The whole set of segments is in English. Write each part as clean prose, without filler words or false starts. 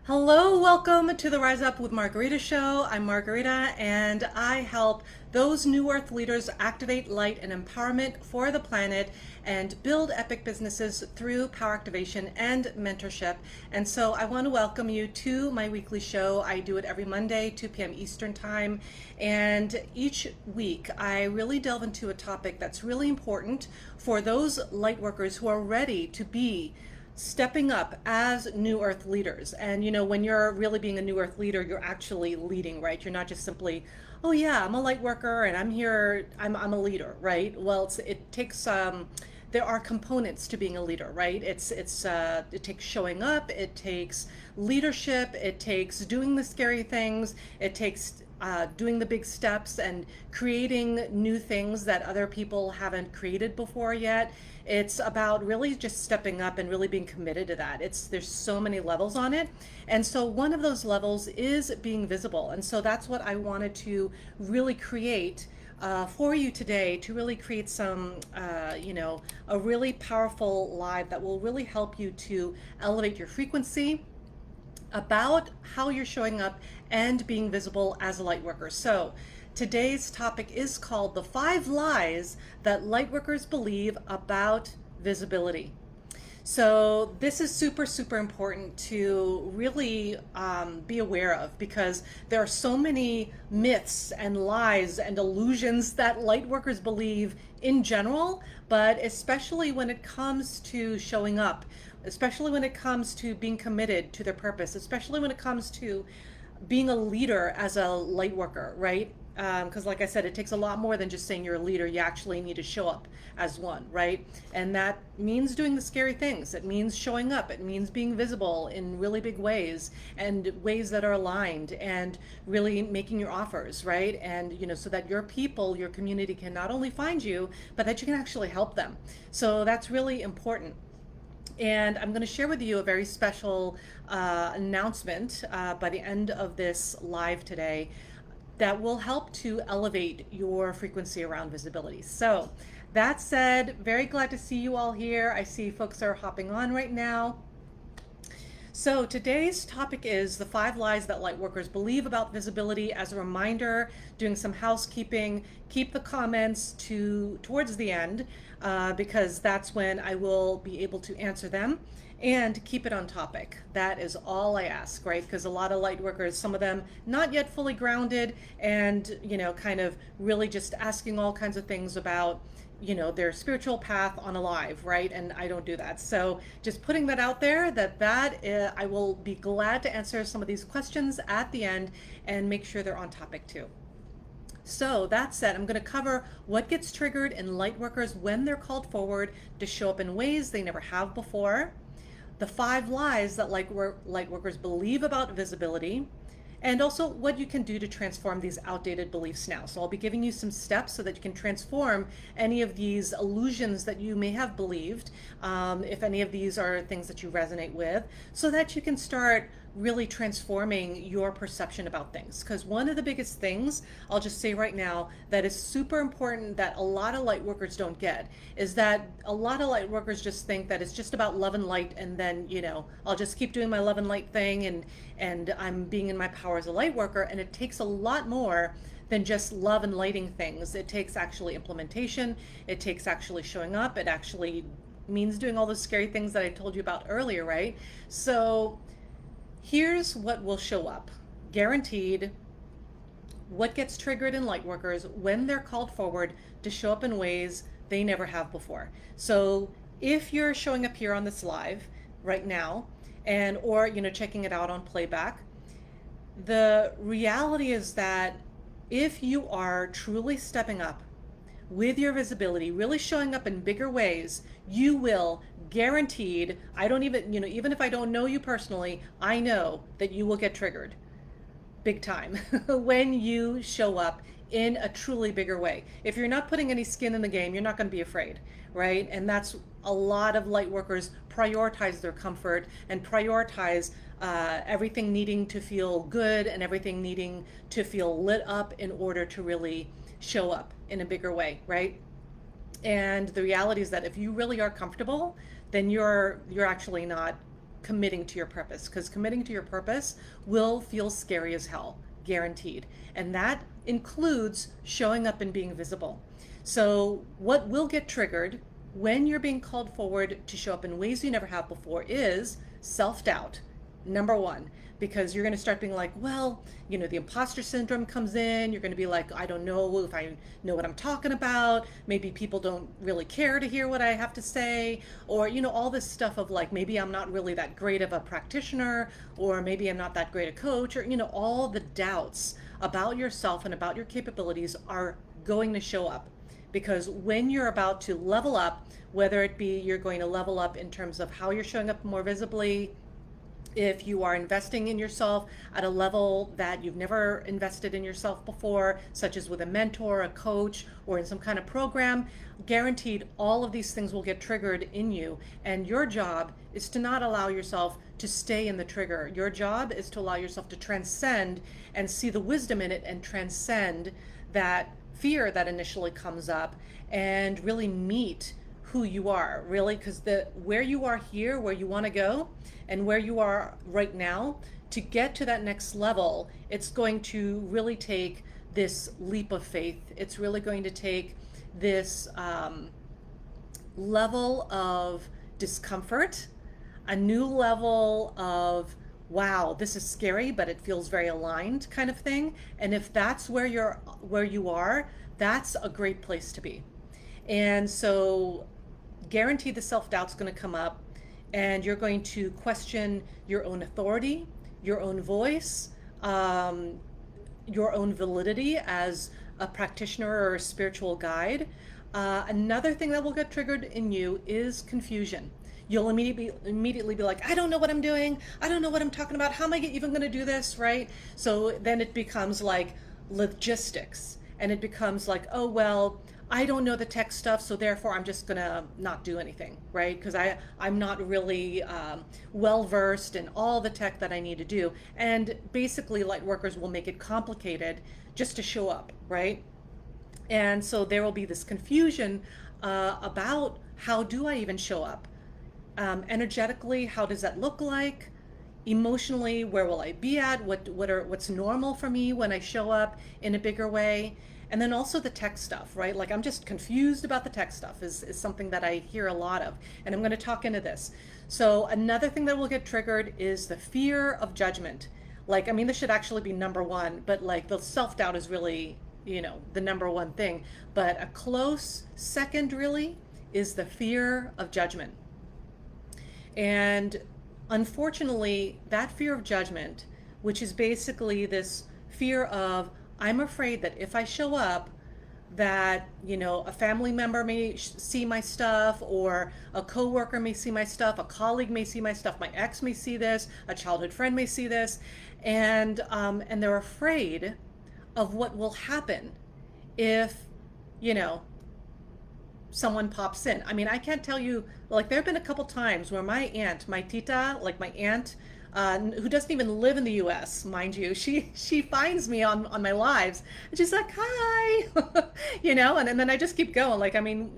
Hello, welcome to the Rise Up with Margarita show. I'm Margarita and I help those new earth leaders activate light and empowerment for the planet and build epic businesses through power activation and mentorship. And so I want to welcome you to my weekly show. I do it every Monday, 2 p.m. Eastern time. And each week I really delve into a topic that's really important for those light workers who are ready to be stepping up as new earth leaders. And when you're really being a new earth leader, you're actually leading, right? You're not just simply, oh yeah, I'm a light worker and I'm here, I'm a leader, right? Well, it takes there are components to being a leader, right? It takes showing up, it takes leadership, it takes doing the scary things, it takes doing the big steps and creating new things that other people haven't created before yet. It's about really just stepping up and really being committed to that. There's so many levels on it. And so one of those levels is being visible. And so that's what I wanted to really create for you today, to really create a really powerful live that will really help you to elevate your frequency about how you're showing up and being visible as a light worker. So today's topic is called the 5 lies that light workers believe about visibility. So this is super, super important to really be aware of, because there are so many myths and lies and illusions that light workers believe in general, but especially when it comes to showing up, especially when it comes to being committed to their purpose, especially when it comes to being a leader as a light worker, right? Because like I said, it takes a lot more than just saying you're a leader. You actually need to show up as one, right? And that means doing the scary things. It means showing up. It means being visible in really big ways, and ways that are aligned, and really making your offers, right? And so that your people, your community can not only find you, but that you can actually help them. So that's really important. And I'm going to share with you a very special announcement by the end of this live today that will help to elevate your frequency around visibility. So that said, very glad to see you all here. I see folks are hopping on right now. So today's topic is the 5 lies that light workers believe about visibility. As a reminder, doing some housekeeping, keep the comments towards the end because that's when I will be able to answer them, and keep it on topic. That is all I ask, right? Because a lot of light workers, some of them not yet fully grounded, and kind of really just asking all kinds of things about their spiritual path on a live, right? And I don't do that. So just putting that out there, I will be glad to answer some of these questions at the end and make sure they're on topic too. So that said, I'm going to cover what gets triggered in light workers when they're called forward to show up in ways they never have before, the 5 lies that light workers believe about visibility, and also what you can do to transform these outdated beliefs now. So I'll be giving you some steps so that you can transform any of these illusions that you may have believed, if any of these are things that you resonate with, so that you can start really transforming your perception about things. Because one of the biggest things, I'll just say right now, that is super important that a lot of light workers don't get, is that a lot of light workers just think that it's just about love and light, and then I'll just keep doing my love and light thing, and I'm being in my power as a light worker. And it takes a lot more than just love and lighting things. It takes actually implementation. It takes actually showing up. It actually means doing all those scary things that I told you about earlier, right? So here's what will show up, guaranteed. What gets triggered in light workers when they're called forward to show up in ways they never have before. So if you're showing up here on this live right now, or checking it out on playback, the reality is that if you are truly stepping up with your visibility, really showing up in bigger ways, you will, guaranteed, I don't even, even if I don't know you personally, I know that you will get triggered big time when you show up in a truly bigger way. If you're not putting any skin in the game, you're not going to be afraid, right? And that's a lot of light workers prioritize their comfort and prioritize everything needing to feel good and everything needing to feel lit up in order to really show up in a bigger way, right? And the reality is that if you really are comfortable, then you're actually not committing to your purpose, because committing to your purpose will feel scary as hell, guaranteed. And that includes showing up and being visible. So what will get triggered when you're being called forward to show up in ways you never have before is self-doubt, number one, because you're going to start being like, well, the imposter syndrome comes in. You're going to be like, I don't know if I know what I'm talking about. Maybe people don't really care to hear what I have to say, or, all this stuff of like, maybe I'm not really that great of a practitioner, or maybe I'm not that great a coach, or, all the doubts about yourself and about your capabilities are going to show up. Because when you're about to level up, whether it be you're going to level up in terms of how you're showing up more visibly, if you are investing in yourself at a level that you've never invested in yourself before, such as with a mentor, a coach, or in some kind of program, guaranteed all of these things will get triggered in you. And your job is to not allow yourself to stay in the trigger. Your job is to allow yourself to transcend and see the wisdom in it and transcend that fear that initially comes up and really meet who you are, really, because where you are here, where you want to go, and where you are right now, to get to that next level, it's going to really take this leap of faith. It's really going to take this level of discomfort, a new level of, wow, this is scary, but it feels very aligned kind of thing. And if that's where you are, that's a great place to be. And so guaranteed the self-doubt's going to come up, and you're going to question your own authority, your own voice, your own validity as a practitioner or a spiritual guide. Another thing that will get triggered in you is confusion. You'll immediately be like, I don't know what I'm doing. I don't know what I'm talking about. How am I even going to do this, right? So then it becomes like logistics, and it becomes like, oh, well, I don't know the tech stuff, so therefore I'm just gonna not do anything, right? Because I'm not really well versed in all the tech that I need to do. And basically, Lightworkers will make it complicated just to show up, right? And so there will be this confusion about how do I even show up? Energetically, how does that look like? Emotionally, where will I be at? What's normal for me when I show up in a bigger way? And then also the tech stuff, right? Like, I'm just confused about the tech stuff is something that I hear a lot of, and I'm going to talk into this. So another thing that will get triggered is the fear of judgment. Like, I mean, this should actually be number one, but like the self-doubt is really, the number one thing. But a close second really is the fear of judgment. And unfortunately, that fear of judgment, which is basically this fear of, I'm afraid that if I show up, that, a family member may see my stuff, or a coworker may see my stuff, a colleague may see my stuff, my ex may see this, a childhood friend may see this, and they're afraid of what will happen if, someone pops in. I mean, I can't tell you, like, there have been a couple times where my aunt, my tita, like my aunt, who doesn't even live in the US, mind you, she finds me on my lives, and she's like, hi, and then I just keep going. Like, I mean,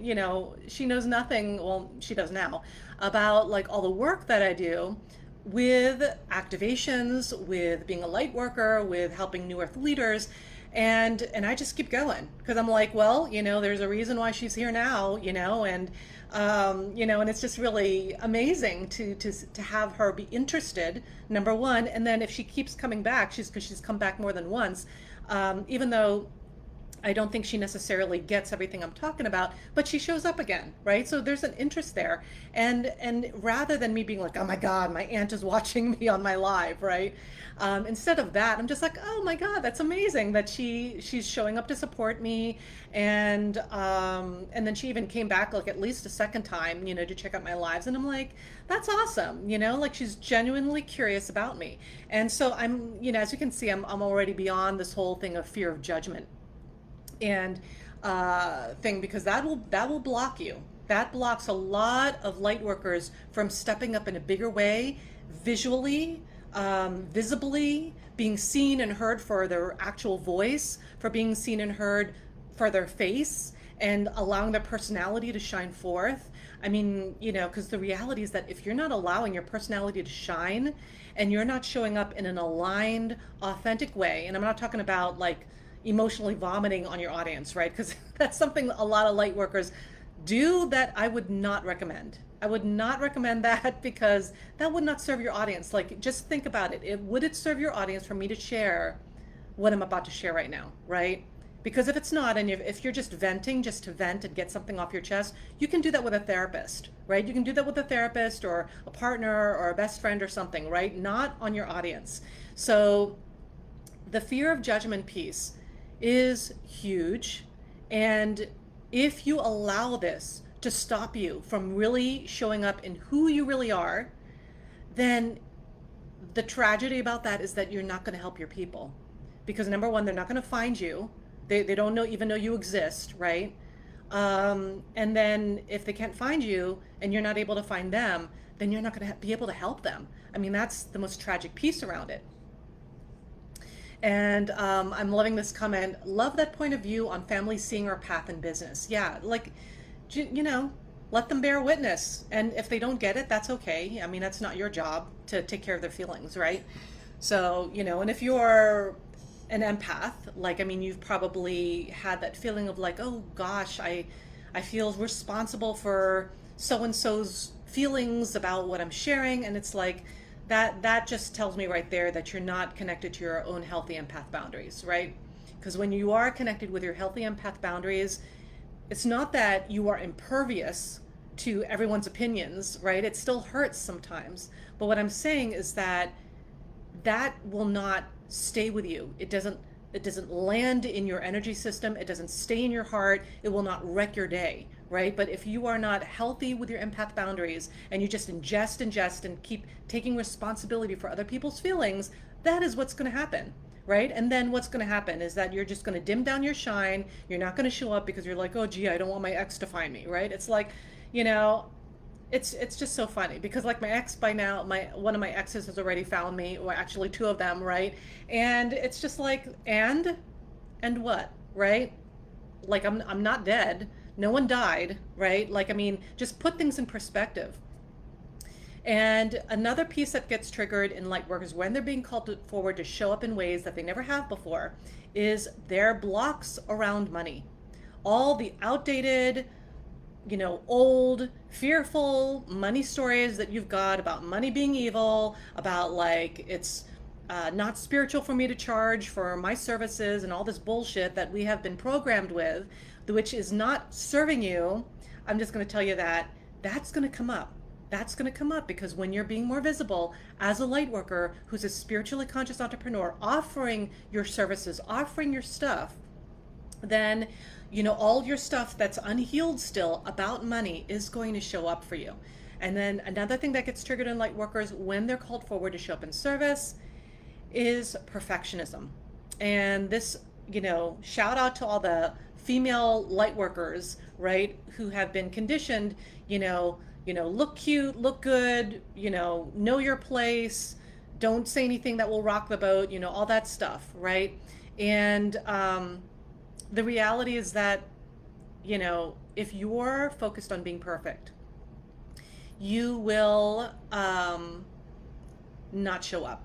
she knows nothing, well, she does now, about like all the work that I do with activations, with being a light worker, with helping New Earth leaders. And I just keep going, because I'm like, well, there's a reason why she's here now, and it's just really amazing to have her be interested, number one. And then if she keeps coming back, because she's come back more than once, even though I don't think she necessarily gets everything I'm talking about, but she shows up again, right? So there's an interest there. And rather than me being like, oh my God, my aunt is watching me on my live, right? Instead of that, I'm just like, oh my God, that's amazing that she's showing up to support me. And then she even came back like at least a second time, to check out my lives. And I'm like, that's awesome. Like, she's genuinely curious about me. And so I'm, as you can see, I'm already beyond this whole thing of fear of judgment and thing, because that will block you. That blocks a lot of light workers from stepping up in a bigger way, visually, visibly, being seen and heard for their actual voice, for being seen and heard for their face, and allowing their personality to shine forth. I mean, because the reality is that if you're not allowing your personality to shine and you're not showing up in an aligned, authentic way, and I'm not talking about like emotionally vomiting on your audience, right? Because that's something a lot of light workers do that I would not recommend. I would not recommend that because that would not serve your audience. Like, just think about it. Would it serve your audience for me to share what I'm about to share right now, right? Because if it's not, and if you're just venting just to vent and get something off your chest, you can do that with a therapist, right? You can do that with a therapist or a partner or a best friend or something, right? Not on your audience. So the fear of judgment piece is huge. And if you allow this to stop you from really showing up in who you really are, then the tragedy about that is that you're not going to help your people. Because number one, they're not going to find you. They don't even know you exist, right? And then if they can't find you and you're not able to find them, then you're not going to be able to help them. I mean, that's the most tragic piece around it. And I'm loving this comment. Love that point of view on families seeing our path in business. Yeah, like, let them bear witness. And if they don't get it, that's okay. I mean, that's not your job to take care of their feelings, right? So, and if you're an empath, like, I mean, you've probably had that feeling of like, oh gosh, I feel responsible for so-and-so's feelings about what I'm sharing. And it's like, that just tells me right there that you're not connected to your own healthy empath boundaries, right? Because when you are connected with your healthy empath boundaries, it's not that you are impervious to everyone's opinions, right? It still hurts sometimes. But what I'm saying is that will not stay with you. It doesn't land in your energy system. It doesn't stay in your heart. It will not wreck your day, right? But if you are not healthy with your empath boundaries and you just ingest and keep taking responsibility for other people's feelings, that is what's going to happen, right? And then what's going to happen is that you're just going to dim down your shine. You're not going to show up because you're like, oh gee, I don't want my ex to find me, right? It's like, it's just so funny because like my ex by now, one of my exes has already found me, or actually two of them, right? And it's just like, and what, right? Like I'm not dead. No one died, right? Like, I mean, just put things in perspective. And another piece that gets triggered in light workers when they're being called forward to show up in ways that they never have before is their blocks around money. All the outdated, old, fearful money stories that you've got about money being evil, about like it's not spiritual for me to charge for my services and all this bullshit that we have been programmed with, which is not serving you. I'm just going to tell you that that's going to come up. That's going to come up because when you're being more visible as a light worker who's a spiritually conscious entrepreneur, offering your services, offering your stuff, then all your stuff that's unhealed still about money is going to show up for you. And then another thing that gets triggered in light workers when they're called forward to show up in service is perfectionism. And this, shout out to all the female light workers, right, who have been conditioned, look cute, look good, know your place, don't say anything that will rock the boat, all that stuff, right? And the reality is that, if you're focused on being perfect, you will not show up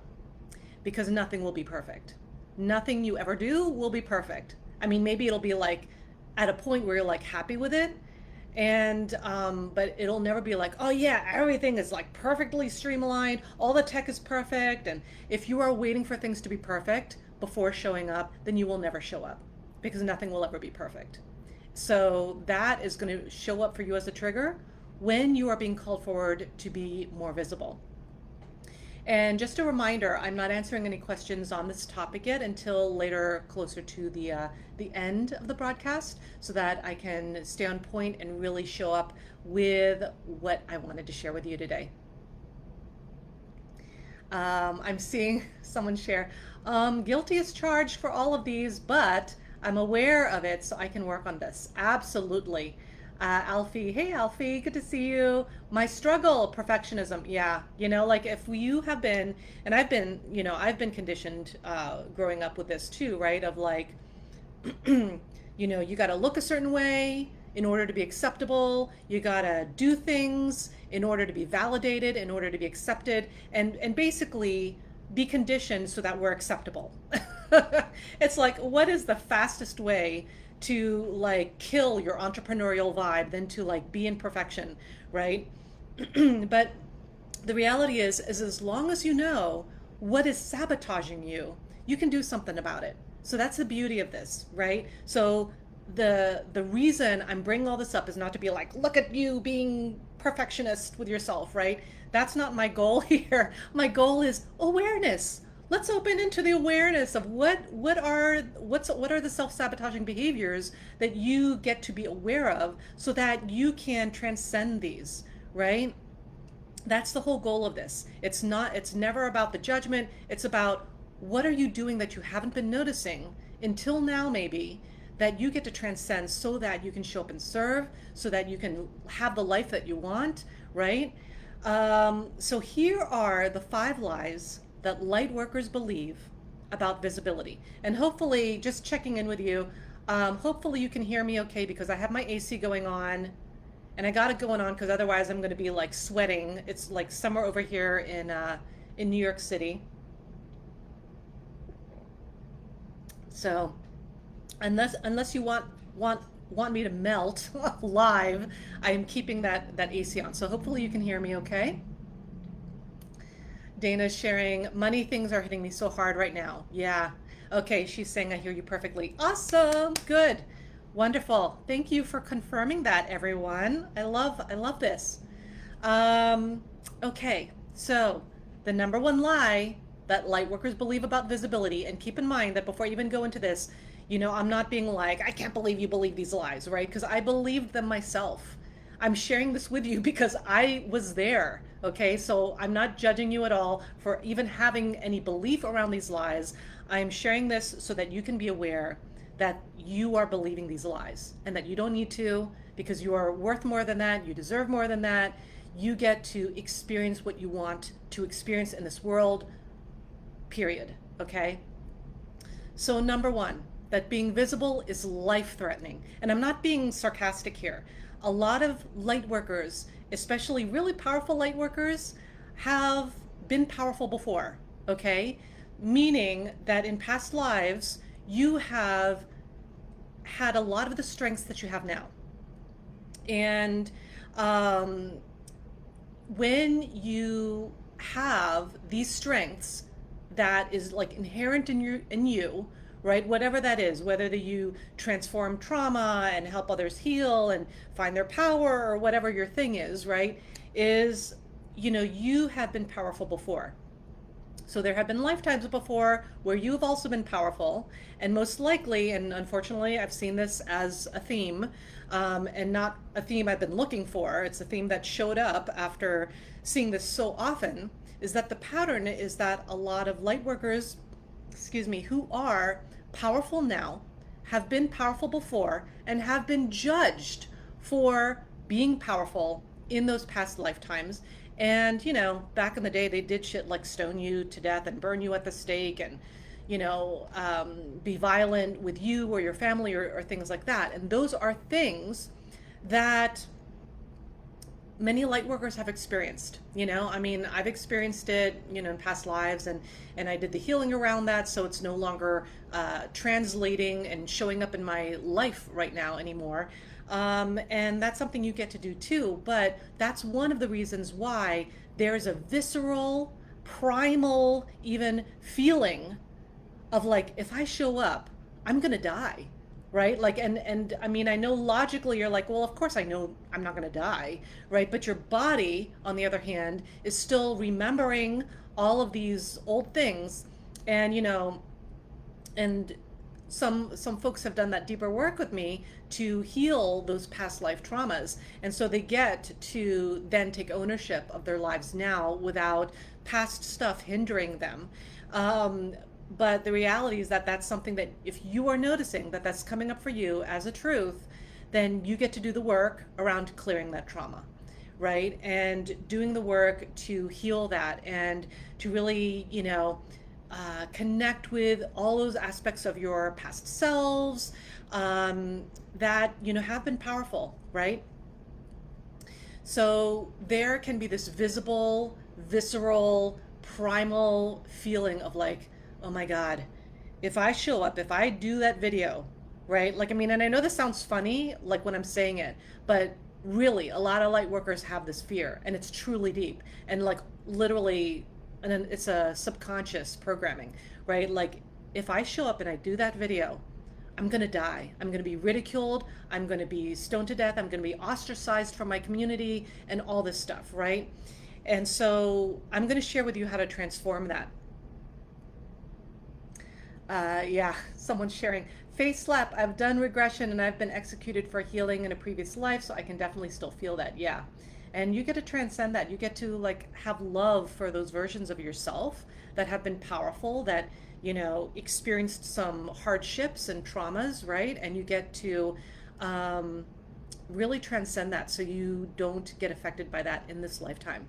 because nothing will be perfect. Nothing you ever do will be perfect. I mean, maybe it'll be like at a point where you're like happy with it. And, but it'll never be like, oh yeah, everything is like perfectly streamlined. All the tech is perfect. And if you are waiting for things to be perfect before showing up, then you will never show up because nothing will ever be perfect. So that is going to show up for you as a trigger when you are being called forward to be more visible. And just a reminder, I'm not answering any questions on this topic yet until later, closer to the end of the broadcast, so that I can stay on point and really show up with what I wanted to share with you today. I'm seeing someone share, guilty as charged for all of these, but I'm aware of it, so I can work on this. Absolutely. Alfie, hey Alfie, good to see you. My struggle, perfectionism. Yeah, like if you have been, and I've been conditioned growing up with this too, right? Of like, you got to look a certain way, in order to be acceptable. You gotta do things in order to be validated, in order to be accepted, and basically be conditioned so that we're acceptable. It's like, what is the fastest way to like kill your entrepreneurial vibe than to like be in perfection, right? But the reality is as long as you know what is sabotaging you, you can do something about it. So that's the beauty of this, right? So the reason I'm bringing all this up is not to be like, look at you being perfectionist with yourself, right? That's not my goal here. My goal is awareness. Let's open into the awareness of what are the self-sabotaging behaviors that you get to be aware of so that you can transcend these, right? That's the whole goal of this. It's never about the judgment. It's about what are you doing that you haven't been noticing until now, maybe, that you get to transcend so that you can show up and serve, so that you can have the life that you want, right? So here are the 5 lies that light workers believe about visibility. And hopefully, just checking in with you, hopefully you can hear me okay because I have my AC going on and I got it going on because otherwise I'm going to be like sweating. It's like summer over here in New York City. So unless you want me to melt live, I am keeping that AC on. So hopefully you can hear me okay. Dana's sharing, money things are hitting me so hard right now. Yeah. Okay, she's saying I hear you perfectly. Awesome. Good. Wonderful. Thank you for confirming that, everyone. I love this. Okay, so the number 1 lie that lightworkers believe about visibility, and keep in mind that before I even go into this, I'm not being like, I can't believe you believe these lies, right? Because I believed them myself. I'm sharing this with you because I was there, okay? So I'm not judging you at all for even having any belief around these lies. I'm sharing this so that you can be aware that you are believing these lies and that you don't need to, because you are worth more than that, you deserve more than that. You get to experience what you want to experience in this world, period, okay? So number 1, that being visible is life-threatening. And I'm not being sarcastic here. A lot of light workers, especially really powerful light workers, have been powerful before, okay? Meaning that in past lives, you have had a lot of the strengths that you have now. And when you have these strengths that is like inherent in you, right? Whatever that is, whether you transform trauma and help others heal and find their power or whatever your thing is, right? Is, you have been powerful before. So there have been lifetimes before where you've also been powerful, and most likely, and unfortunately I've seen this as a theme, and not a theme I've been looking for, it's a theme that showed up after seeing this so often, is that the pattern is that a lot of light workers, who are powerful now, have been powerful before, and have been judged for being powerful in those past lifetimes. And, back in the day, they did shit like stone you to death and burn you at the stake and, be violent with you or your family or things like that. And those are things that many light workers have experienced. I've experienced it, in past lives, and I did the healing around that, so it's no longer translating and showing up in my life right now anymore. And that's something you get to do too, but that's one of the reasons why there's a visceral, primal, even feeling of like, if I show up, I'm gonna die, right? Like, and I know logically you're like, well, of course I know I'm not gonna die, right? But your body, on the other hand, is still remembering all of these old things, and and some folks have done that deeper work with me to heal those past life traumas, and so they get to then take ownership of their lives now without past stuff hindering them. But the reality is that that's something that if you are noticing that that's coming up for you as a truth, then you get to do the work around clearing that trauma, right? And doing the work to heal that and to really, connect with all those aspects of your past selves, that, have been powerful, right? So there can be this visible, visceral, primal feeling of like, oh my God, if I show up, if I do that video, right? Like, I mean, and I know this sounds funny, like when I'm saying it, but really, a lot of light workers have this fear, and it's truly deep, and like literally, and then it's a subconscious programming, right? Like, if I show up and I do that video, I'm going to die. I'm going to be ridiculed. I'm going to be stoned to death. I'm going to be ostracized from my community and all this stuff, right? And so I'm going to share with you how to transform that. Yeah, someone's sharing. Face slap, I've done regression and I've been executed for healing in a previous life, so I can definitely still feel that. Yeah. And you get to transcend that. You get to like have love for those versions of yourself that have been powerful, that, experienced some hardships and traumas, right? And you get to really transcend that so you don't get affected by that in this lifetime.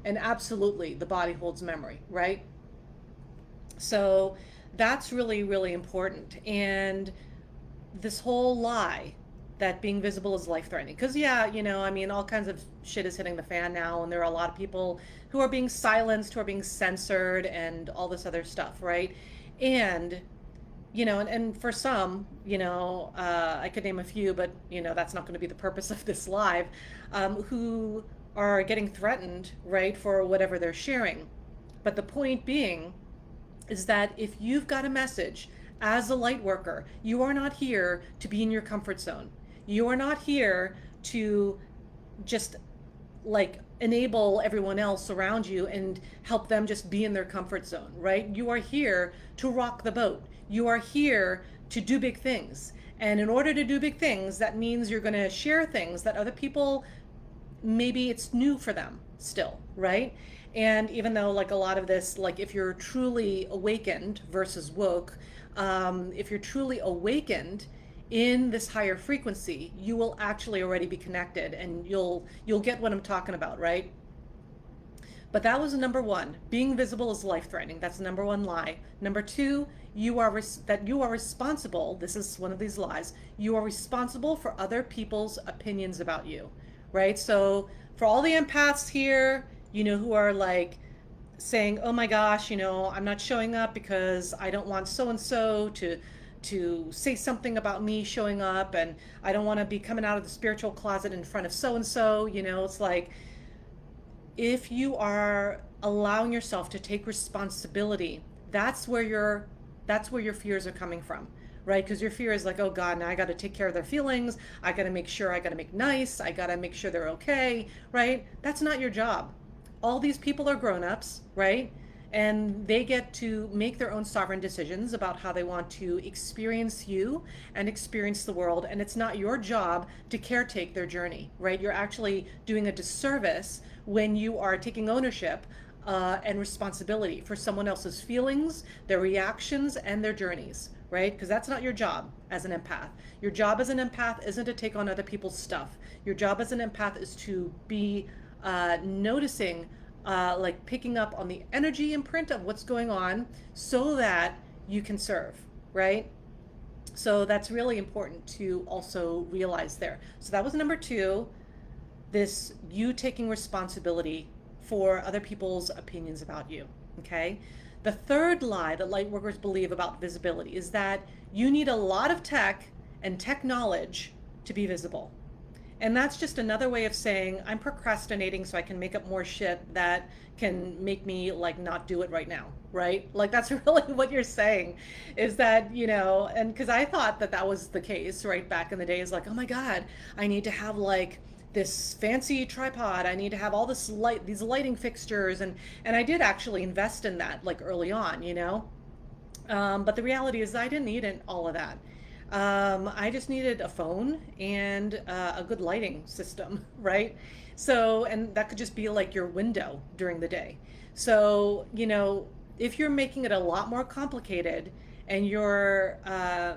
And absolutely, the body holds memory, right? So that's really, really important. And this whole lie that being visible is life-threatening, because yeah, I mean, all kinds of shit is hitting the fan now, and there are a lot of people who are being silenced, who are being censored, and all this other stuff, right? And and for some, I could name a few, but that's not going to be the purpose of this live, who are getting threatened, right, for whatever they're sharing. But the point being is that if you've got a message as a light worker, you are not here to be in your comfort zone. You are not here to just like enable everyone else around you and help them just be in their comfort zone, right? You are here to rock the boat. You are here to do big things. And in order to do big things, that means you're going to share things that other people, maybe it's new for them still, right? And even though like a lot of this, like if you're truly awakened versus woke, if you're truly awakened in this higher frequency, you will actually already be connected, and you'll get what I'm talking about, right? But that was number one. Being visible is life-threatening. That's number one lie. Number two, you are responsible. This is one of these lies. You are responsible for other people's opinions about you, right? So for all the empaths here, who are like saying, oh my gosh, I'm not showing up because I don't want so-and-so to say something about me showing up, and I don't want to be coming out of the spiritual closet in front of so-and-so, it's like, if you are allowing yourself to take responsibility, that's where your fears are coming from, right? Because your fear is like, oh God, now I got to take care of their feelings. I got to make sure, I got to make nice. I got to make sure they're okay, right? That's not your job. All these people are grown-ups, right? And they get to make their own sovereign decisions about how they want to experience you and experience the world. And it's not your job to caretake their journey, right? You're actually doing a disservice when you are taking ownership and responsibility for someone else's feelings, their reactions, and their journeys, right? Because that's not your job as an empath. Your job as an empath isn't to take on other people's stuff. Your job as an empath is to be noticing, like picking up on the energy imprint of what's going on so that you can serve, right? So that's really important to also realize there. So that was number two, this you taking responsibility for other people's opinions about you, okay? The third lie that lightworkers believe about visibility is that you need a lot of tech and tech knowledge to be visible. And that's just another way of saying I'm procrastinating so I can make up more shit that can make me like not do it right now, right? Like that's really what you're saying, is that, and because I thought that was the case right back in the days, like, oh my God, I need to have like this fancy tripod, I need to have all these lighting fixtures, and I did actually invest in that like early on, but the reality is I didn't need all of that. I just needed a phone and a good lighting system, right? So, and that could just be like your window during the day. So, if you're making it a lot more complicated and you're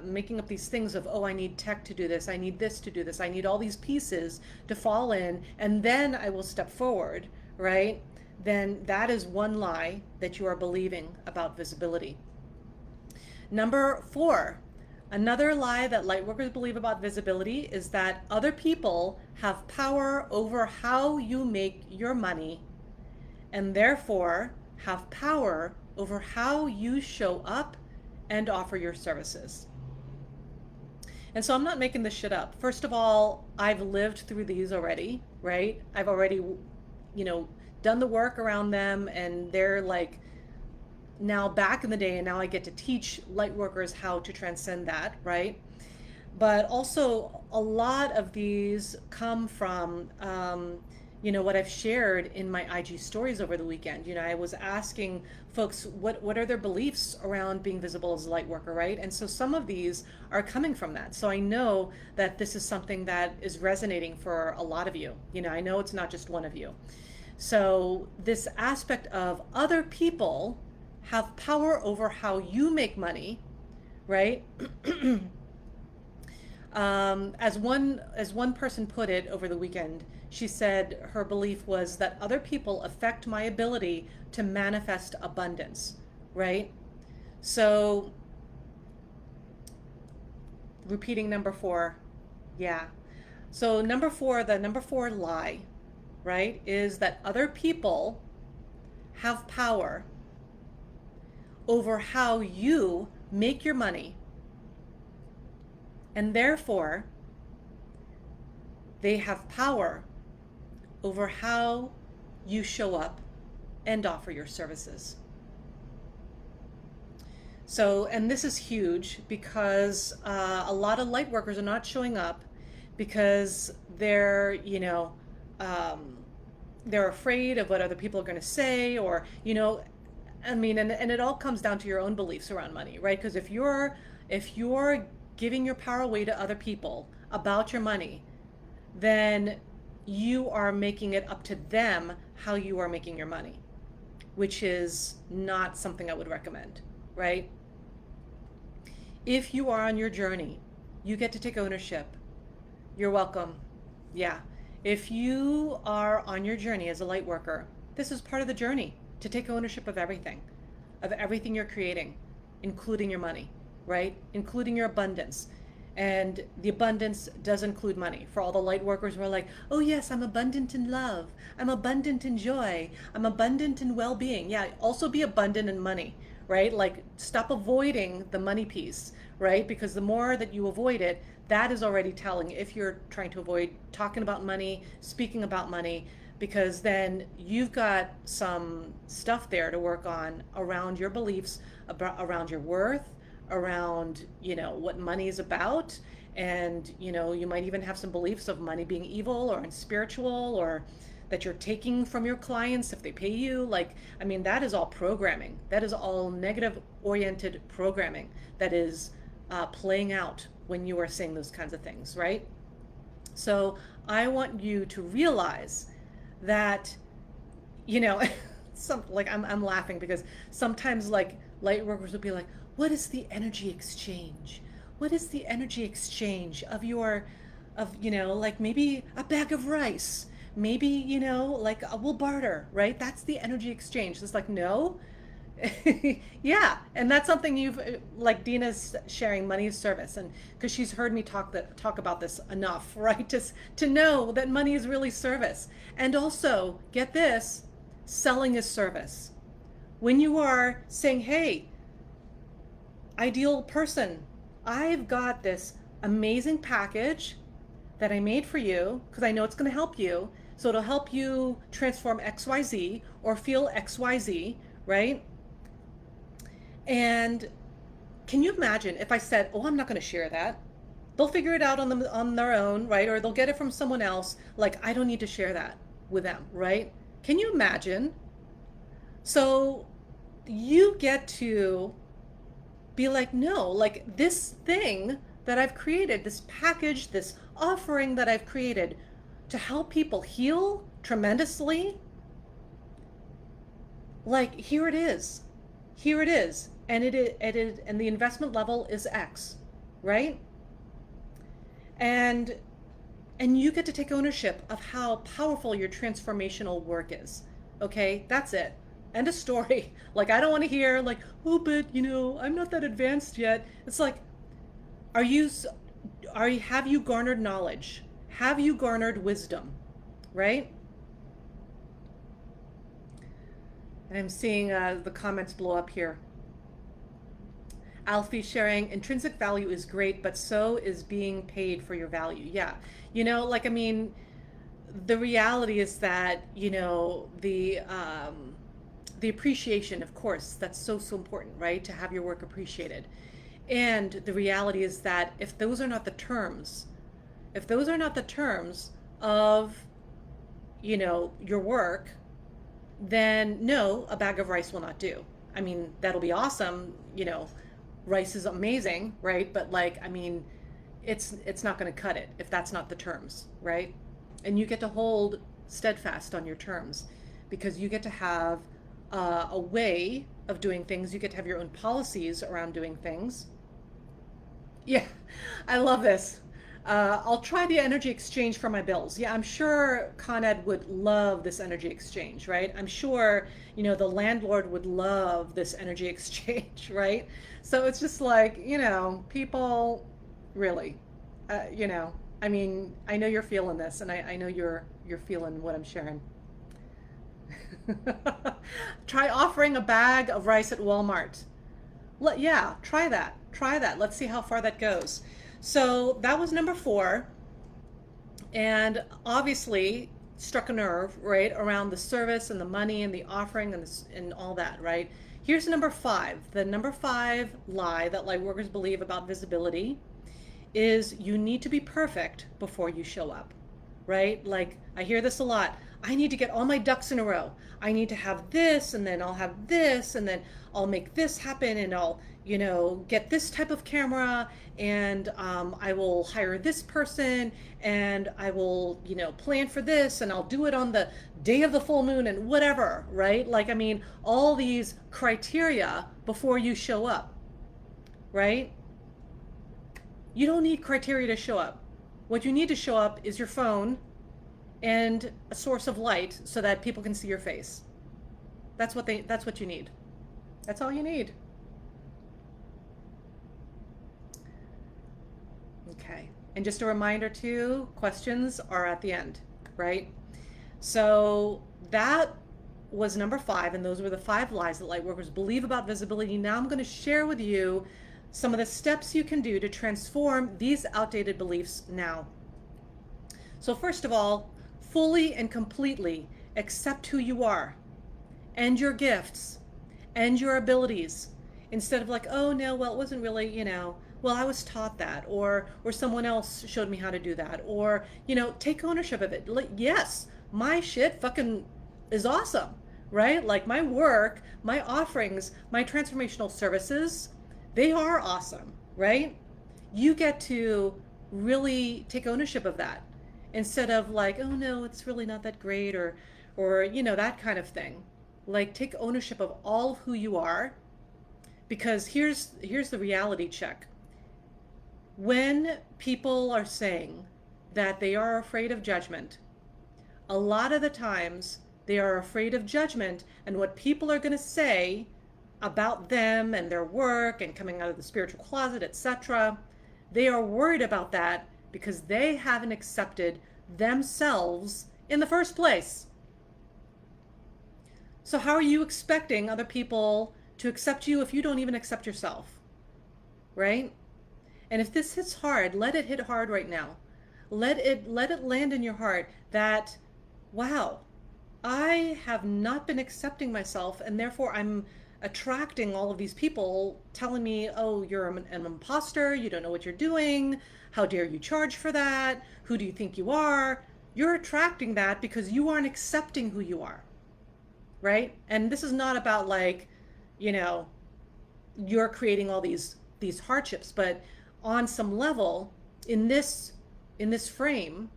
making up these things of, oh, I need tech to do this, I need this to do this, I need all these pieces to fall in, and then I will step forward, right? Then that is one lie that you are believing about visibility. Number four, Another lie that lightworkers believe about visibility is that other people have power over how you make your money and therefore have power over how you show up and offer your services. And so I'm not making this shit up. First of all, I've lived through these already, right? I've already, done the work around them, and they're like now back in the day, and now I get to teach light workers how to transcend that, right? But also a lot of these come from what I've shared in my IG stories over the weekend. I was asking folks what are their beliefs around being visible as a light worker, right? And so some of these are coming from that. So I know that this is something that is resonating for a lot of you. I know it's not just one of you. So this aspect of other people have power over how you make money, right? As one person put it over the weekend, she said her belief was that other people affect my ability to manifest abundance, right? So, repeating number 4, yeah. So the number 4 lie, right, is that other people have power over how you make your money, and therefore they have power over how you show up and offer your services. So, and this is huge because a lot of light workers are not showing up because they're afraid of what other people are going to say, or and it all comes down to your own beliefs around money, right? Because if you're giving your power away to other people about your money, then you are making it up to them how you are making your money, which is not something I would recommend, right? If you are on your journey, you get to take ownership. You're welcome. Yeah. If you are on your journey as a light worker, this is part of the journey, to take ownership of everything you're creating, including your money, right? Including your abundance. And the abundance does include money. For all the light workers who are like, oh yes, I'm abundant in love, I'm abundant in joy, I'm abundant in well-being. Yeah, also be abundant in money, right? Like, stop avoiding the money piece, right? Because the more that you avoid it, that is already telling if you're trying to avoid talking about money, speaking about money, because then you've got some stuff there to work on around your beliefs, around your worth, around what money is about. And you might even have some beliefs of money being evil or unspiritual, or that you're taking from your clients if they pay you. That is all programming. That is all negative oriented programming that is playing out when you are saying those kinds of things, right? So I want you to realize that I'm laughing because sometimes light workers will be like, what is the energy exchange? What is the energy exchange of maybe a bag of rice, maybe we'll barter, right? That's the energy exchange. It's like, no. Yeah, and that's something you've, like Dina's sharing, money is service, and because she's heard me talk about this enough, right? To know that money is really service. And also, get this, selling is service. When you are saying, hey, ideal person, I've got this amazing package that I made for you because I know it's going to help you. So it'll help you transform XYZ or feel XYZ, right? And can you imagine if I said, oh, I'm not going to share that. They'll figure it out on their own, right? Or they'll get it from someone else. Like, I don't need to share that with them, right? Can you imagine? So you get to be like, no, like this thing that I've created, this package, this offering that I've created to help people heal tremendously, like, here it is. Here it is. And and the investment level is X, right? And you get to take ownership of how powerful your transformational work is. Okay? That's it. End of story. Like, I don't want to hear like, oh, but I'm not that advanced yet. It's like, Are you, have you garnered knowledge? Have you garnered wisdom? Right? And I'm seeing the comments blow up here. Alfie sharing, intrinsic value is great, but so is being paid for your value. Yeah. Like, I mean, the reality is that, the appreciation, of course, that's so, so important, right? To have your work appreciated. And the reality is that if those are not the terms, of, your work, then no, a bag of rice will not do. I mean, that'll be awesome, rice is amazing, right? But like, I mean, it's not going to cut it if that's not the terms, right? And you get to hold steadfast on your terms because you get to have a way of doing things. You get to have your own policies around doing things. Yeah, I love this. I'll try the energy exchange for my bills. Yeah, I'm sure Con Ed would love this energy exchange, right? I'm sure, the landlord would love this energy exchange, right? So it's just like, people really, I mean, I know you're feeling this, and I know you're feeling what I'm sharing. Try offering a bag of rice at Walmart. Yeah, try that. Try that. Let's see how far that goes. So that was number 4. And obviously struck a nerve, right, around the service and the money and the offering and all that, right? Here's number 5. The number 5 lie that Lightworkers believe about visibility is you need to be perfect before you show up, right? Like, I hear this a lot. I need to get all my ducks in a row. I need to have this, and then I'll have this, and then I'll make this happen, and I'll, get this type of camera, and I will hire this person, and I will, plan for this, and I'll do it on the day of the full moon, and whatever, right? Like, I mean, all these criteria before you show up, right? You don't need criteria to show up. What you need to show up is your phone and a source of light so that people can see your face. That's what you need. That's all you need. Okay. And just a reminder too, questions are at the end, right? So that was number 5, and those were the 5 lies that Lightworkers believe about visibility. Now I'm going to share with you some of the steps you can do to transform these outdated beliefs now. So first of all, fully and completely accept who you are and your gifts and your abilities, instead of like, oh no, well, it wasn't really, well, I was taught that, or someone else showed me how to do that, or, take ownership of it. Like, yes, my shit fucking is awesome, right? Like, my work, my offerings, my transformational services, they are awesome, right? You get to really take ownership of that instead of like, oh no, it's really not that great, or that kind of thing. Like, take ownership of all of who you are, because here's the reality check. When people are saying that they are afraid of judgment, a lot of the times they are afraid of judgment and what people are going to say about them and their work and coming out of the spiritual closet, etc. They are worried about that because they haven't accepted themselves in the first place. So how are you expecting other people to accept you if you don't even accept yourself, right? And if this hits hard, let it hit hard right now. Let it land in your heart that, wow, I have not been accepting myself, and therefore I'm attracting all of these people telling me, oh, you're an imposter, you don't know what you're doing, how dare you charge for that, who do you think you are? You're attracting that because you aren't accepting who you are, right? And this is not about like, you're creating all these hardships, but on some level, in this frame,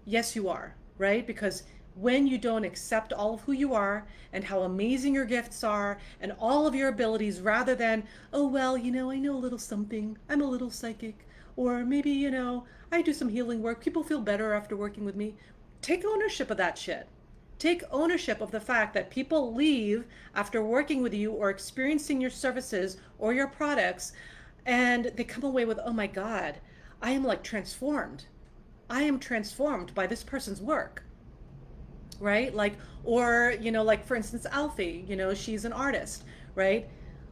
yes, you are, right? Because when you don't accept all of who you are and how amazing your gifts are and all of your abilities, rather than, oh, well, I know a little something, I'm a little psychic, or maybe, I do some healing work, people feel better after working with me. Take ownership of that shit. Take ownership of the fact that people leave after working with you or experiencing your services or your products And they come away with, oh my God, I am like transformed. I am transformed by this person's work, right? Like, or, like for instance, Alfie, she's an artist, right?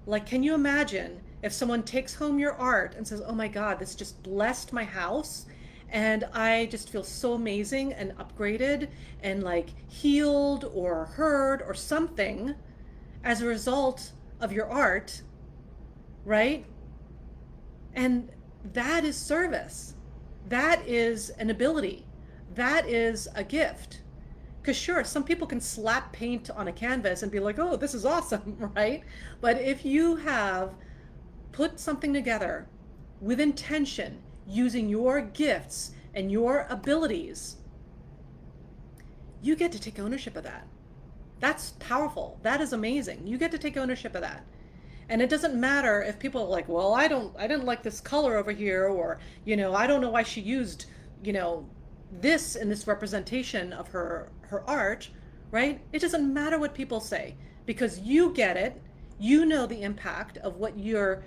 Like, can you imagine if someone takes home your art and says, oh my God, this just blessed my house. And I just feel so amazing and upgraded and like healed or heard or something as a result of your art, right? And that is service. That is an ability. That is a gift. Because sure, some people can slap paint on a canvas and be like, oh, this is awesome, right? But if you have put something together with intention, using your gifts and your abilities, you get to take ownership of that. That's powerful. That is amazing. You get to take ownership of that. And it doesn't matter if people are like, well, I didn't like this color over here, or, I don't know why she used, this in this representation of her art, right? It doesn't matter what people say, because you get it. You know the impact of what your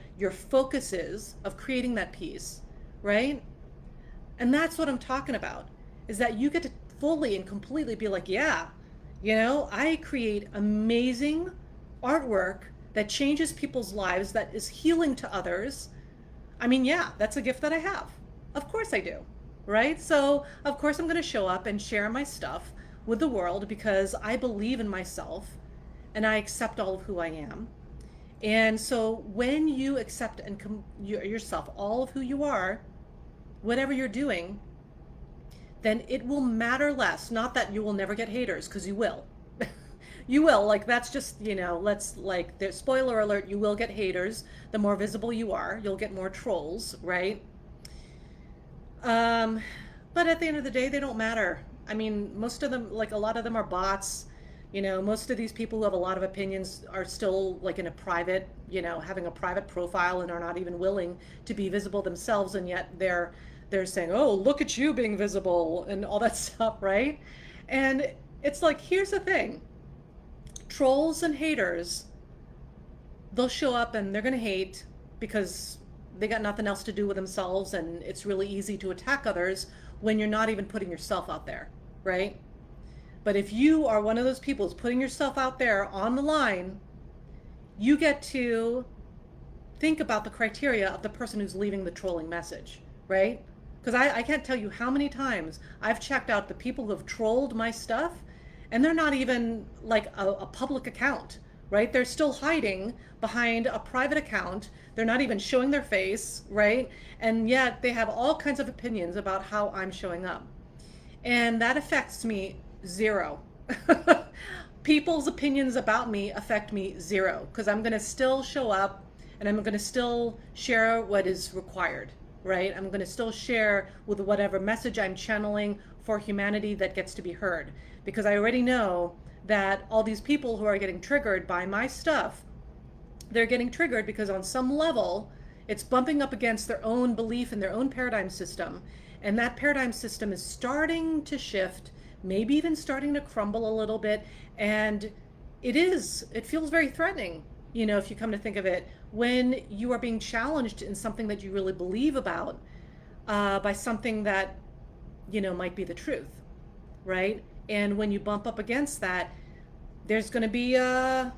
focus is of creating that piece, right? And that's what I'm talking about, is that you get to fully and completely be like, yeah, I create amazing artwork that changes people's lives, that is healing to others. I mean, yeah, that's a gift that I have. Of course I do, right? So of course I'm going to show up and share my stuff with the world, because I believe in myself and I accept all of who I am. And so when you accept and yourself, all of who you are, whatever you're doing, then it will matter less. Not that you will never get haters, because you will. You will. Like, that's just, let's, like, the spoiler alert, you will get haters. The more visible you are, you'll get more trolls, right? But at the end of the day, they don't matter. I mean, most of them, like a lot of them are bots. Most of these people who have a lot of opinions are still like in a private, having a private profile, and are not even willing to be visible themselves. And yet they're saying, oh, look at you being visible and all that stuff, right? And it's like, here's the thing. Trolls and haters, they'll show up and they're going to hate because they got nothing else to do with themselves, and it's really easy to attack others when you're not even putting yourself out there, right? But if you are one of those people who's putting yourself out there on the line, you get to think about the criteria of the person who's leaving the trolling message, right? Because I can't tell you how many times I've checked out the people who have trolled my stuff, and they're not even like a public account, right? They're still hiding behind a private account. They're not even showing their face, right? And yet they have all kinds of opinions about how I'm showing up. And that affects me zero. People's opinions about me affect me zero, because I'm going to still show up and I'm going to still share what is required, right? I'm going to still share with whatever message I'm channeling for humanity that gets to be heard, because I already know that all these people who are getting triggered by my stuff, they're getting triggered because on some level it's bumping up against their own belief and their own paradigm system, and that paradigm system is starting to shift, maybe even starting to crumble a little bit. And it feels very threatening, if you come to think of it, when you are being challenged in something that you really believe about, by something that might be the truth, right? And when you bump up against that, there's going to be an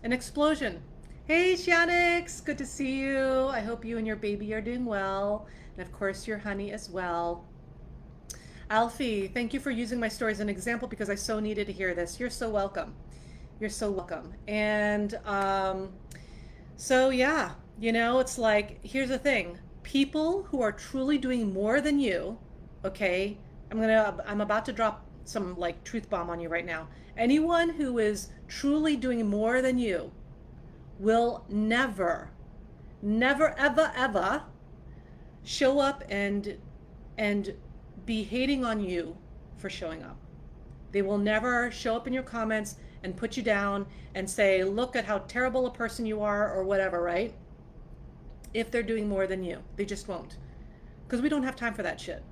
explosion. Hey Shanix, good to see you. I hope you and your baby are doing well, and of course your honey as well. Alfie, thank you for using my story as an example, because I so needed to hear this. You're so welcome. You're so welcome. And so yeah, it's like, here's the thing. People who are truly doing more than you, okay, I'm about to drop some like truth bomb on you right now. Anyone who is truly doing more than you will never, ever, ever show up and be hating on you for showing up. They will never show up in your comments and put you down and say, look at how terrible a person you are, or whatever, right? If they're doing more than you, they just won't. Because we don't have time for that shit.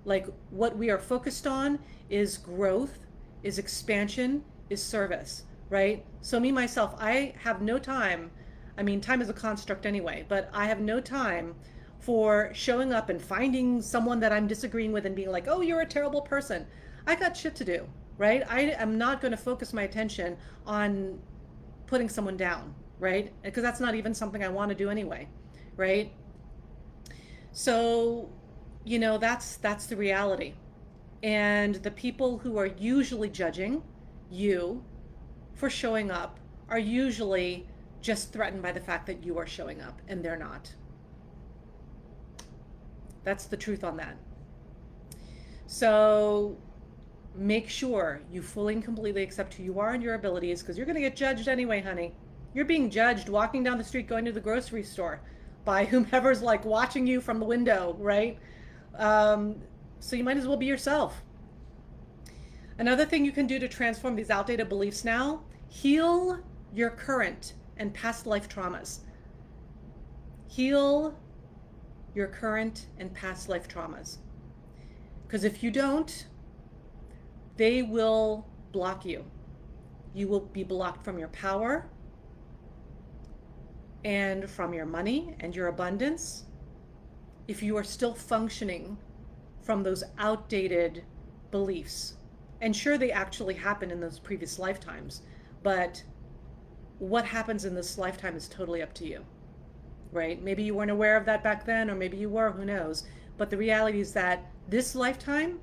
Like, what we are focused on is growth, is expansion, is service, right? So me, myself, I have no time I mean, time is a construct anyway, but I have no time for showing up and finding someone that I'm disagreeing with and being like, oh, you're a terrible person. I got shit to do, right? I am not going to focus my attention on putting someone down, right? Because that's not even something I want to do anyway, right? So, that's the reality. And the people who are usually judging you for showing up are usually just threatened by the fact that you are showing up and they're not. That's the truth on that. So make sure you fully and completely accept who you are and your abilities, because you're going to get judged anyway, honey. You're being judged walking down the street, going to the grocery store by whomever's like watching you from the window, right? So you might as well be yourself. Another thing you can do to transform these outdated beliefs now, heal your current and past life traumas. Heal your current and past life traumas. Because if you don't, they will block you. You will be blocked from your power and from your money and your abundance if you are still functioning from those outdated beliefs. And sure, they actually happened in those previous lifetimes, but what happens in this lifetime is totally up to you, right? Maybe you weren't aware of that back then, or maybe you were, who knows? But the reality is that this lifetime,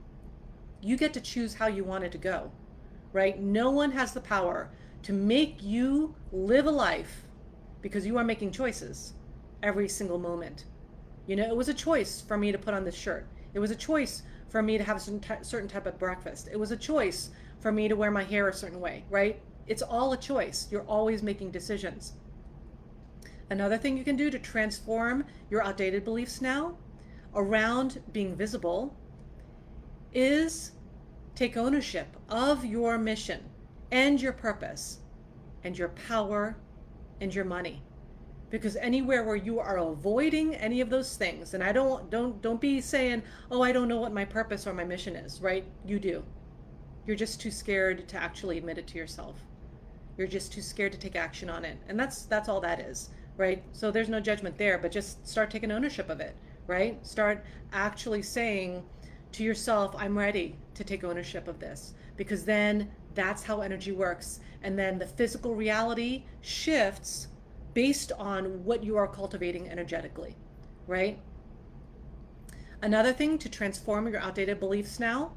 you get to choose how you want it to go, right? No one has the power to make you live a life, because you are making choices every single moment. It was a choice for me to put on this shirt. It was a choice for me to have a certain type of breakfast. It was a choice for me to wear my hair a certain way, right? It's all a choice. You're always making decisions. Another thing you can do to transform your outdated beliefs now around being visible is take ownership of your mission and your purpose and your power and your money. Because anywhere where you are avoiding any of those things, and I don't be saying, oh, I don't know what my purpose or my mission is, right? You do. You're just too scared to actually admit it to yourself. You're just too scared to take action on it. And that's all that is, right? So there's no judgment there, but just start taking ownership of it, right? Start actually saying to yourself, I'm ready to take ownership of this, because then that's how energy works. And then the physical reality shifts based on what you are cultivating energetically, right? Another thing to transform your outdated beliefs now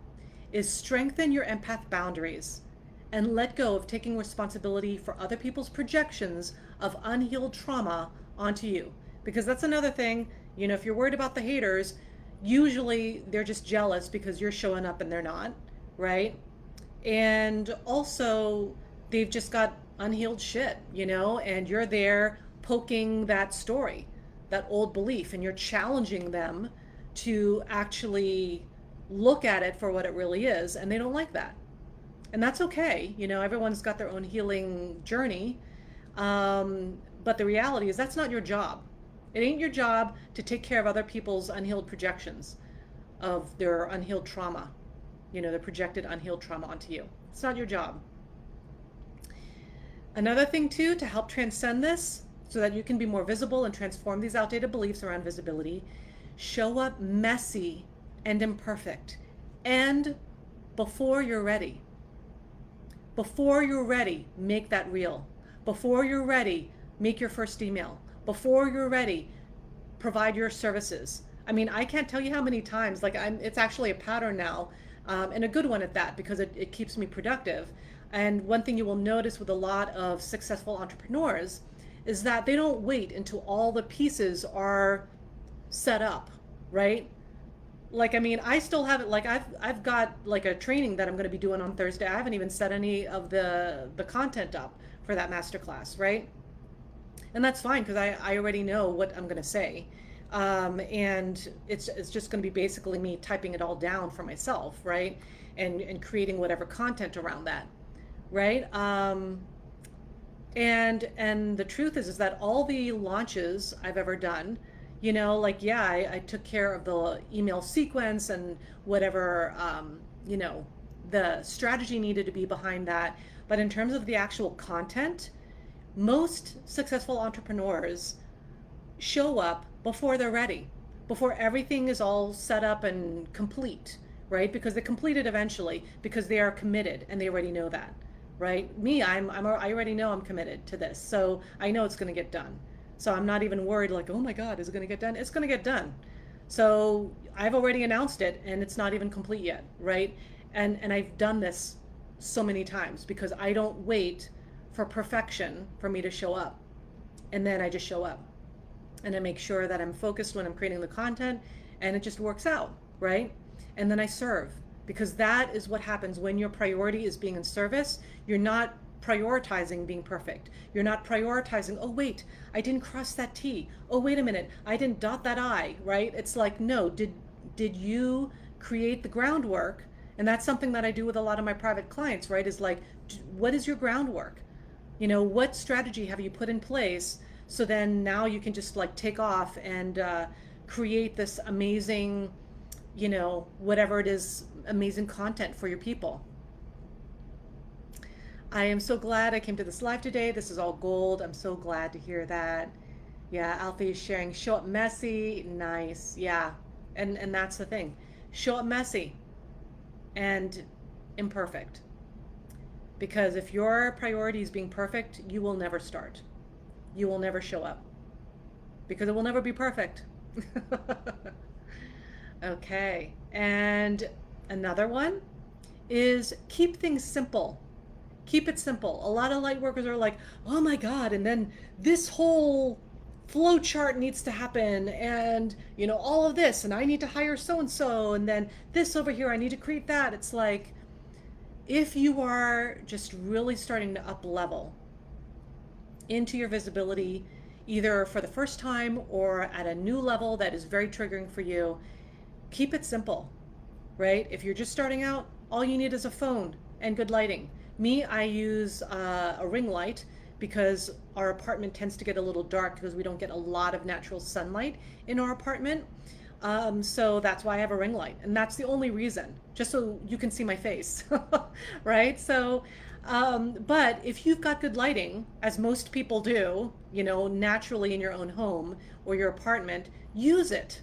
is strengthen your empath boundaries and let go of taking responsibility for other people's projections of unhealed trauma onto you. Because that's another thing, if you're worried about the haters, usually they're just jealous because you're showing up and they're not, right? And also they've just got unhealed shit, and you're there poking that story, that old belief, and you're challenging them to actually look at it for what it really is, and they don't like that. And that's okay. Everyone's got their own healing journey. But the reality is that's not your job. It ain't your job to take care of other people's unhealed projections of their unhealed trauma, their projected unhealed trauma onto you. It's not your job. Another thing too, to help transcend this so that you can be more visible and transform these outdated beliefs around visibility, show up messy and imperfect. And before you're ready, make that real. Before you're ready, make your first email. Before you're ready, provide your services. I mean, I can't tell you how many times, it's actually a pattern now, and a good one at that, because it keeps me productive. And one thing you will notice with a lot of successful entrepreneurs is that they don't wait until all the pieces are set up, right? I still have it. I've got a training that I'm going to be doing on Thursday. I haven't even set any of the content up for that masterclass, right? And that's fine, because I already know what I'm going to say. And it's just going to be basically me typing it all down for myself, right? And creating whatever content around that, right? And the truth is that all the launches I've ever done, I took care of the email sequence and whatever, the strategy needed to be behind that. But in terms of the actual content, Most successful entrepreneurs show up before they're ready, before everything is all set up and complete, right? Because they complete it eventually because they are committed and they already know that, right? Me, I already know I'm committed to this, so I know it's going to get done. So I'm not even worried like, oh my God, is it going to get done? It's going to get done. So I've already announced it and it's not even complete yet, right? And I've done this so many times because I don't wait for perfection for me to show up. And then I just show up and I make sure that I'm focused when I'm creating the content and it just works out, right? And then I serve, because that is what happens when your priority is being in service. You're not prioritizing being perfect. You're not prioritizing, oh wait, I didn't cross that T. Oh wait a minute, I didn't dot that I, right? It's like, no, did you create the groundwork? And that's something that I do with a lot of my private clients, right? Is like, what is your groundwork? You know, what strategy have you put in place? So then now you can just like take off and create this amazing, you know, whatever it is, amazing content for your people. I am so glad I came to this live today. This is all gold. I'm so glad to hear that. Yeah, Alfie is sharing, show up messy. Nice. Yeah. And that's the thing. Show up messy and imperfect. Because if your priority is being perfect, you will never start. You will never show up. Because it will never be perfect. Okay. And another one is keep things simple. Keep it simple. A lot of light workers are like, oh my God, and then this whole flow chart needs to happen, and you know, all of this, and I need to hire so and so, and then this over here, I need to create that. It's like, if you are just really starting to up level into your visibility, either for the first time or at a new level that is very triggering for you, keep it simple, right? If you're just starting out, all you need is a phone and good lighting. Me, I use a ring light because our apartment tends to get a little dark because we don't get a lot of natural sunlight in our apartment. So that's why I have a ring light, and that's the only reason, just so you can see my face, right? So, but if you've got good lighting, as most people do, you know, naturally in your own home or your apartment, use it,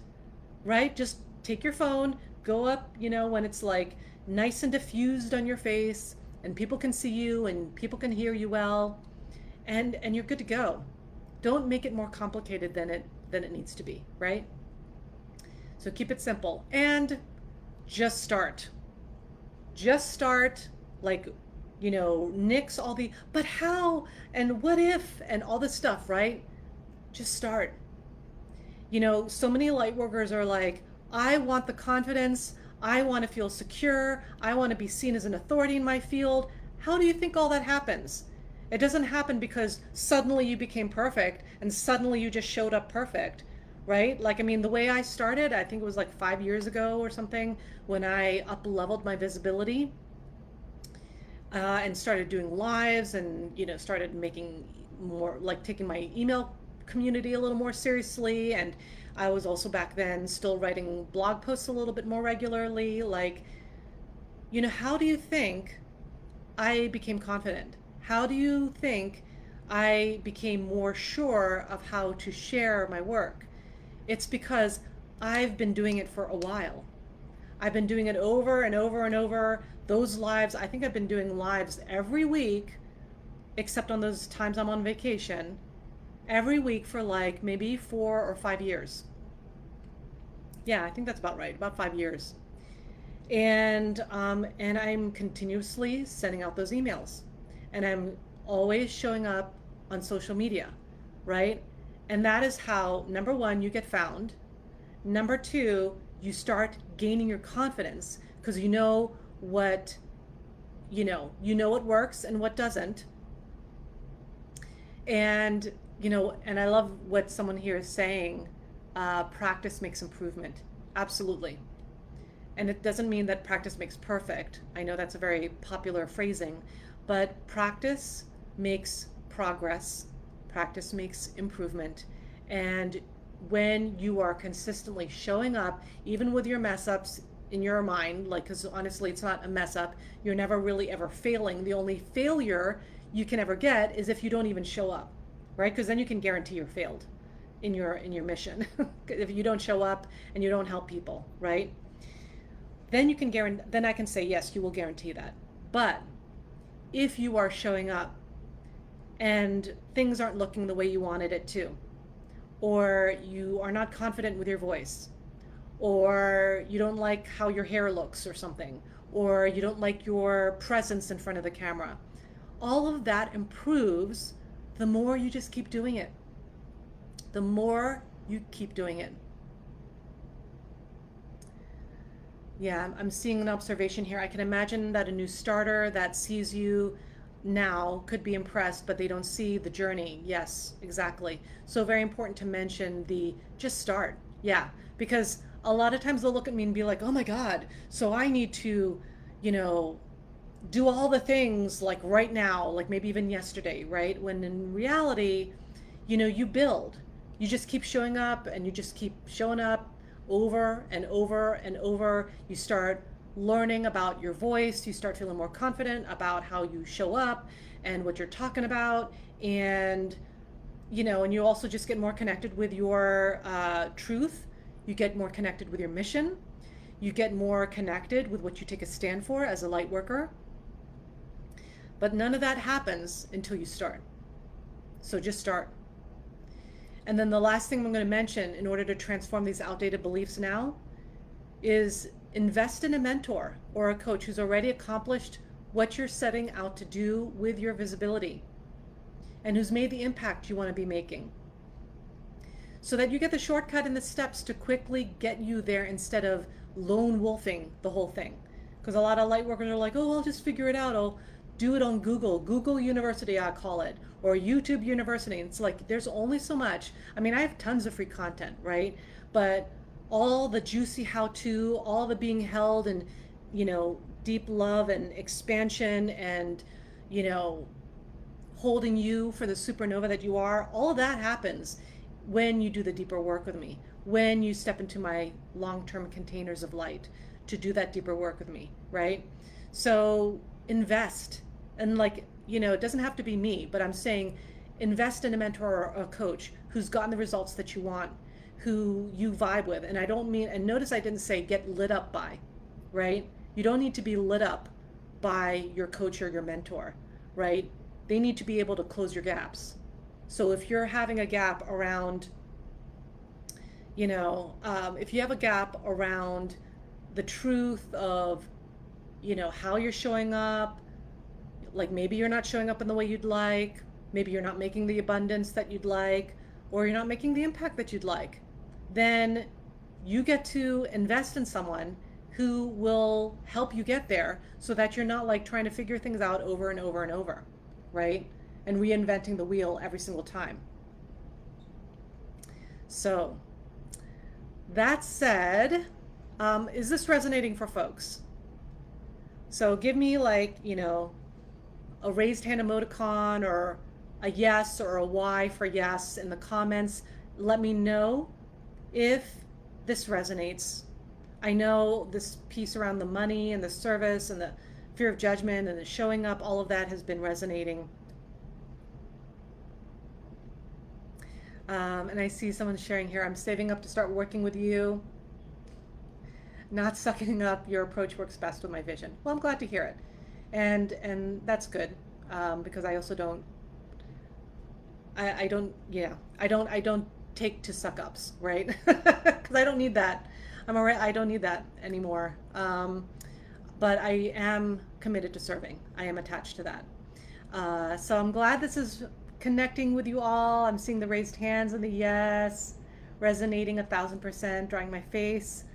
right? Just take your phone, go up, you know, when it's like nice and diffused on your face, and people can see you and people can hear you well, and you're good to go. Don't make it more complicated than it needs to be, right? So keep it simple and just start. Just start, like, you know, nix all the but how and what if and all this stuff, right? Just start. You know, so many light workers are like, I want the confidence, I want to feel secure, I want to be seen as an authority in my field. How do you think all that happens? It doesn't happen because suddenly you became perfect and suddenly you just showed up perfect, right? Like, I mean, the way I started, I think it was like 5 years ago or something, when I up-leveled my visibility and started doing lives and, you know, started making more, like taking my email community a little more seriously. And I was also back then still writing blog posts a little bit more regularly. Like, you know, how do you think I became confident? How do you think I became more sure of how to share my work? It's because I've been doing it for a while. I've been doing it over and over and over. Those lives, I think I've been doing lives every week, except on those times I'm on vacation, every week for like maybe 4 or 5 years. Yeah, I think that's about right, about 5 years. And I'm continuously sending out those emails, and I'm always showing up on social media, right? And that is how, number one, you get found. Number two, you start gaining your confidence because you know what works and what doesn't. And, you know, and I love what someone here is saying, practice makes improvement. Absolutely. And it doesn't mean that practice makes perfect. I know that's a very popular phrasing, but practice makes progress. Practice makes improvement. And when you are consistently showing up, even with your mess ups in your mind, like, because honestly, it's not a mess up. You're never really ever failing. The only failure you can ever get is if you don't even show up, right? Because then you can guarantee you're failed in your mission. If you don't show up and you don't help people, right? Then you can guarantee, then I can say, yes, you will guarantee that. But if you are showing up and things aren't looking the way you wanted it to, or you are not confident with your voice, or you don't like how your hair looks or something, or you don't like your presence in front of the camera, all of that improves the more you just keep doing it. The more you keep doing it. Yeah, I'm seeing an observation here. I can imagine that a new starter that sees you now could be impressed, but they don't see the journey. Yes, exactly. So very important to mention the just start. Yeah, because a lot of times they'll look at me and be like, oh my God, so I need to, you know, do all the things like right now, like maybe even yesterday, right? When in reality, you build. You just keep showing up and you just keep showing up over and over and over. You start learning about your voice. You start feeling more confident about how you show up and what you're talking about. And, and you also just get more connected with your truth. You get more connected with your mission. You get more connected with what you take a stand for as a light worker. But none of that happens until you start. So just start. And then the last thing I'm going to mention in order to transform these outdated beliefs now is invest in a mentor or a coach who's already accomplished what you're setting out to do with your visibility and who's made the impact you want to be making, so that you get the shortcut and the steps to quickly get you there instead of lone wolfing the whole thing. Because a lot of light workers are like, oh, I'll just figure it out. I'll do it on Google University, I call it, or YouTube University. And it's like, there's only so much. I mean, I have tons of free content, right? But all the juicy how-to, all the being held in, deep love and expansion and, holding you for the supernova that you are, all of that happens when you do the deeper work with me, when you step into my long-term containers of light to do that deeper work with me, right? So invest. And it doesn't have to be me, but I'm saying invest in a mentor or a coach who's gotten the results that you want, who you vibe with. And I don't mean, and notice I didn't say get lit up by, right? You don't need to be lit up by your coach or your mentor, right? They need to be able to close your gaps. So if you're having a gap around, if you have a gap around the truth of, how you're showing up, like maybe you're not showing up in the way you'd like, maybe you're not making the abundance that you'd like, or you're not making the impact that you'd like, then you get to invest in someone who will help you get there so that you're not trying to figure things out over and over and over, right? And reinventing the wheel every single time. So that said, is this resonating for folks? So give me a raised hand emoticon or a yes or a Y for yes in the comments. Let me know if this resonates. I know this piece around the money and the service and the fear of judgment and the showing up, all of that has been resonating. And I see someone sharing here, I'm saving up to start working with you. Not sucking up, your approach works best with my vision. Well, I'm glad to hear it. And that's good, because I also don't take to suck ups, right? Because I don't need that. I'm alright. I don't need that anymore. But I am committed to serving. I am attached to that. So I'm glad this is connecting with you all. I'm seeing the raised hands and the yes, resonating 1,000%, drying my face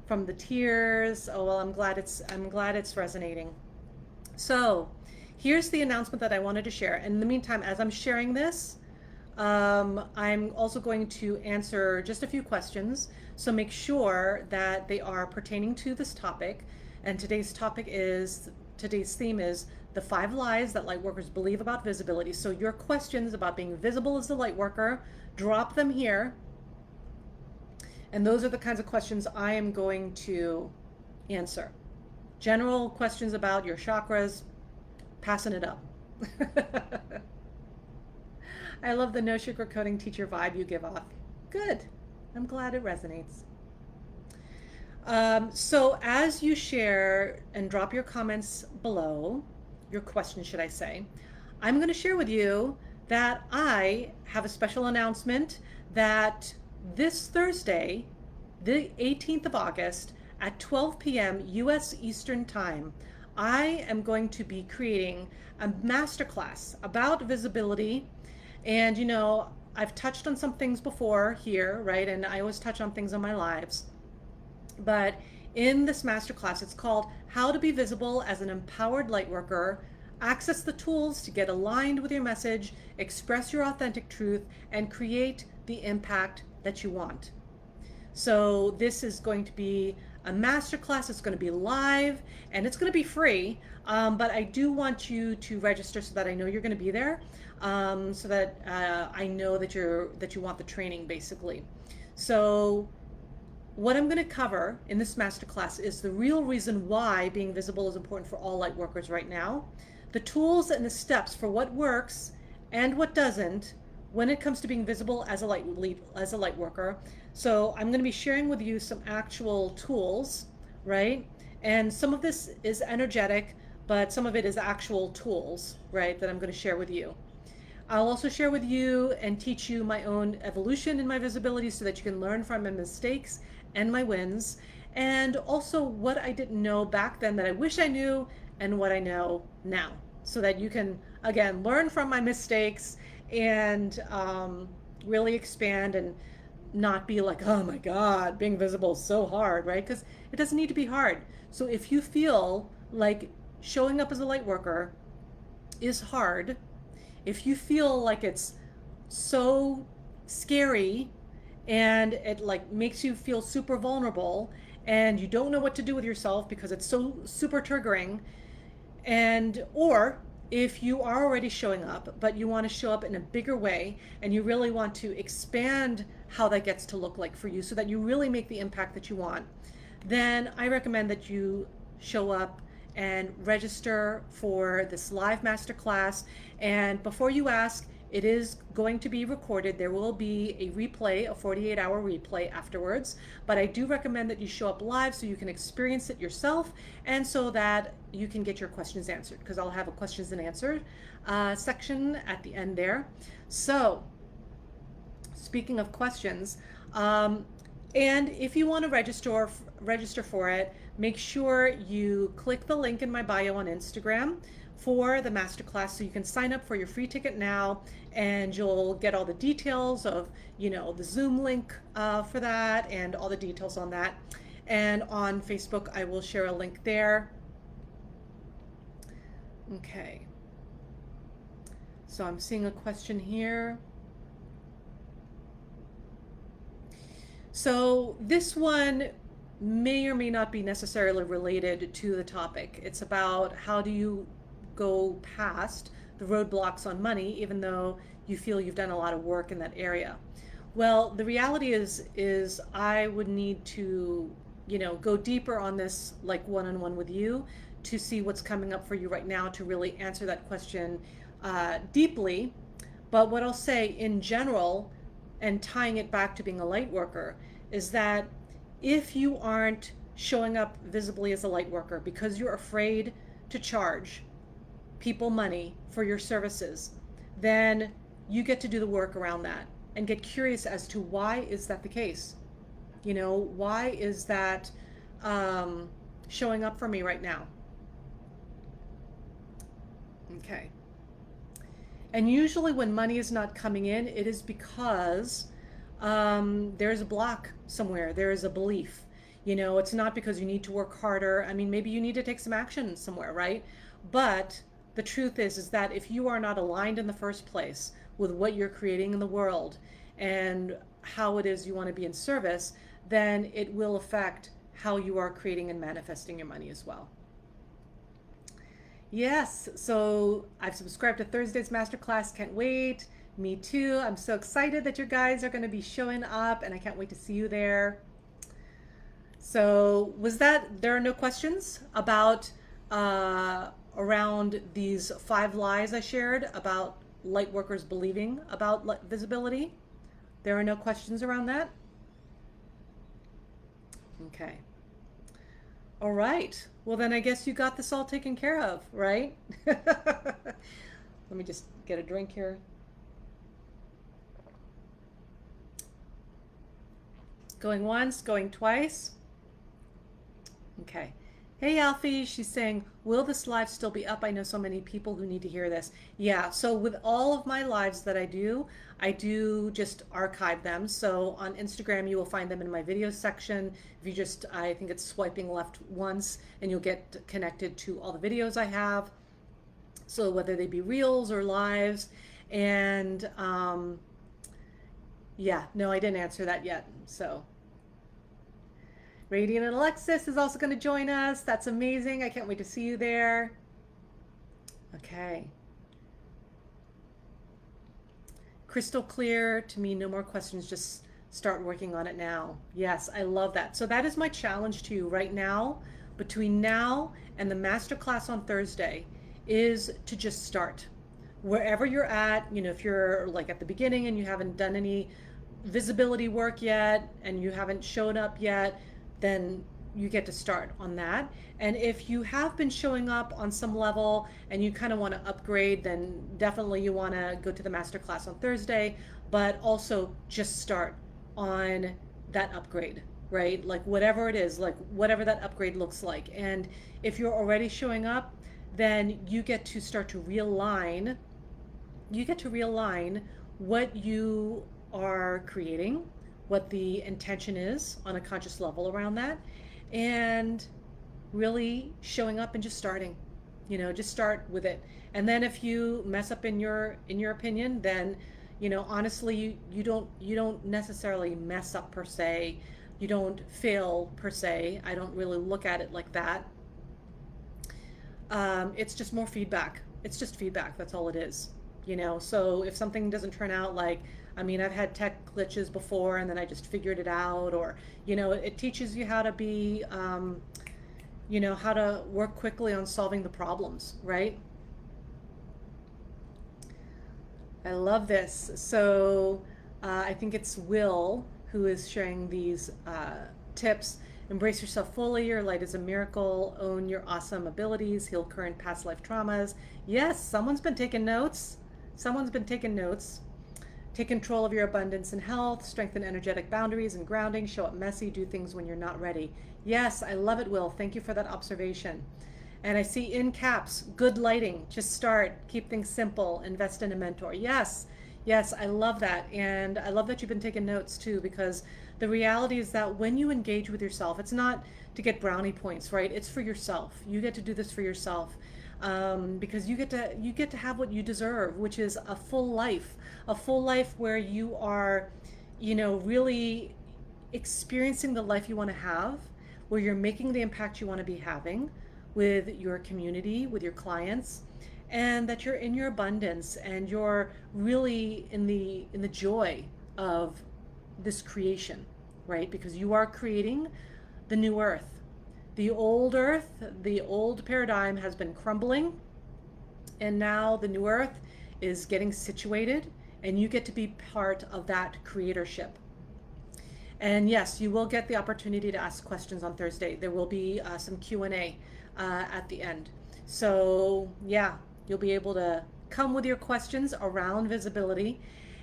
from the tears. Oh, well, I'm glad it's resonating. So here's the announcement that I wanted to share. And in the meantime, as I'm sharing this, I'm also going to answer just a few questions. So make sure that they are pertaining to this topic. And today's theme is the 5 lies that lightworkers believe about visibility. So your questions about being visible as the lightworker, drop them here. And those are the kinds of questions I am going to answer. General questions about your chakras, passing it up. I love the no sugarcoating teacher vibe you give off. Good. I'm glad it resonates. So as you share and drop your comments below, your questions, should I say, I'm going to share with you that I have a special announcement that this Thursday, the 18th of August at 12 p.m. US Eastern Time, I am going to be creating a masterclass about visibility. And I've touched on some things before here, right? And I always touch on things on my lives. But in this masterclass, it's called How to Be Visible as an Empowered Lightworker, access the tools to get aligned with your message, express your authentic truth, and create the impact that you want. So this is going to be a masterclass. It's going to be live and it's going to be free. But I do want you to register so that I know you're going to be there, so that I know that you want the training, basically. So what I'm going to cover in this masterclass is the real reason why being visible is important for all light workers right now, the tools and the steps for what works and what doesn't when it comes to being visible as a light worker. So I'm going to be sharing with you some actual tools, right? And some of this is energetic, but some of it is actual tools, right, that I'm going to share with you. I'll also share with you and teach you my own evolution in my visibility so that you can learn from my mistakes and my wins, and also what I didn't know back then that I wish I knew and what I know now, so that you can, again, learn from my mistakes and really expand and not be like, oh my God, being visible is so hard, right? Because it doesn't need to be hard. So if you feel like showing up as a light worker is hard, if you feel like it's so scary and it like makes you feel super vulnerable and you don't know what to do with yourself because it's so super triggering, or if you are already showing up but you want to show up in a bigger way and you really want to expand how that gets to look like for you so that you really make the impact that you want, then I recommend that you show up and register for this live masterclass. And before you ask, it is going to be recorded. There will be a replay, a 48-hour replay afterwards, but I do recommend that you show up live so you can experience it yourself and so that you can get your questions answered, because I'll have a questions and answer section at the end there. So speaking of questions, and if you want to register for it, make sure you click the link in my bio on Instagram for the masterclass so you can sign up for your free ticket now, and you'll get all the details of the Zoom link for that and all the details on that. And on Facebook I will share a link there. Okay, so I'm seeing a question here. So this one may or may not be necessarily related to the topic. It's about how do you go past the roadblocks on money, even though you feel you've done a lot of work in that area. Well, the reality is I would need to, go deeper on this, like one-on-one with you, to see what's coming up for you right now to really answer that question deeply. But what I'll say in general, and tying it back to being a light worker, is that if you aren't showing up visibly as a light worker because you're afraid to charge people money for your services, then you get to do the work around that and get curious as to why is that the case. Why is that showing up for me right now? Okay. And usually when money is not coming in, it is because there's a block somewhere. There is a belief. It's not because you need to work harder. I mean, maybe you need to take some action somewhere, right? But the truth is that if you are not aligned in the first place with what you're creating in the world and how it is you want to be in service, then it will affect how you are creating and manifesting your money as well. Yes, so I've subscribed to Thursday's masterclass. Can't wait. Me too. I'm so excited that you guys are going to be showing up, and I can't wait to see you there. So there are no questions about around these 5 lies I shared about light workers believing about visibility? There are no questions around that? Okay. All right. Well, then I guess you got this all taken care of, right? Let me just get a drink here. Going once, going twice. Okay. Hey, Alfie, she's saying, will this live still be up? I know so many people who need to hear this. Yeah, so with all of my lives that I do just archive them. So on Instagram, you will find them in my video section. If you just, I think it's swiping left once, and you'll get connected to all the videos I have. So whether they be reels or lives. And yeah, no, I didn't answer that yet. So Radiant and Alexis is also going to join us. That's amazing. I can't wait to see you there. Okay. Crystal clear to me. No more questions. Just start working on it now. Yes, I love that. So that is my challenge to you right now, between now and the masterclass on Thursday, is to just start. Wherever you're at, you know, if you're like at the beginning and you haven't done any visibility work yet and you haven't shown up yet, then you get to start on that. And if you have been showing up on some level and you kind of want to upgrade, then definitely you want to go to the masterclass on Thursday, but also just start on that upgrade, right? Like whatever it is, like whatever that upgrade looks like. And if you're already showing up, then you get to start to realign, what you are creating, what the intention is on a conscious level around that, and really showing up and just starting, you know, just start with it. And then if you mess up in your opinion, then, you know, honestly, you don't necessarily mess up per se. You don't fail per se. I don't really look at it like that. It's just more feedback. It's just feedback. That's all it is, you know. So if something doesn't turn out, like, I mean, I've had tech glitches before and then I just figured it out, or, you know, it teaches you how to be, you know, how to work quickly on solving the problems, right? I love this. So I think it's Will who is sharing these tips. Embrace yourself fully. Your light is a miracle. Own your awesome abilities. Heal current past life traumas. Yes, someone's been taking notes. Someone's been taking notes. Take control of your abundance and health. Strengthen energetic boundaries and grounding. Show up messy. Do things when you're not ready. Yes, I love it, Will. Thank you for that observation. And I see in caps, good lighting. Just start. Keep things simple. Invest in a mentor. Yes, yes, I love that. And I love that you've been taking notes too, because the reality is that when you engage with yourself, it's not to get brownie points, right? It's for yourself. You get to do this for yourself. Because you get to have what you deserve, which is a full life where you are, you know, really experiencing the life you want to have, where you're making the impact you want to be having with your community, with your clients, and that you're in your abundance and you're really in the joy of this creation, right? Because you are creating the new earth. The old earth, the old paradigm has been crumbling, and now the new earth is getting situated, and you get to be part of that creatorship. And yes, you will get the opportunity to ask questions on Thursday. There will be some Q&A at the end. So yeah, you'll be able to come with your questions around visibility.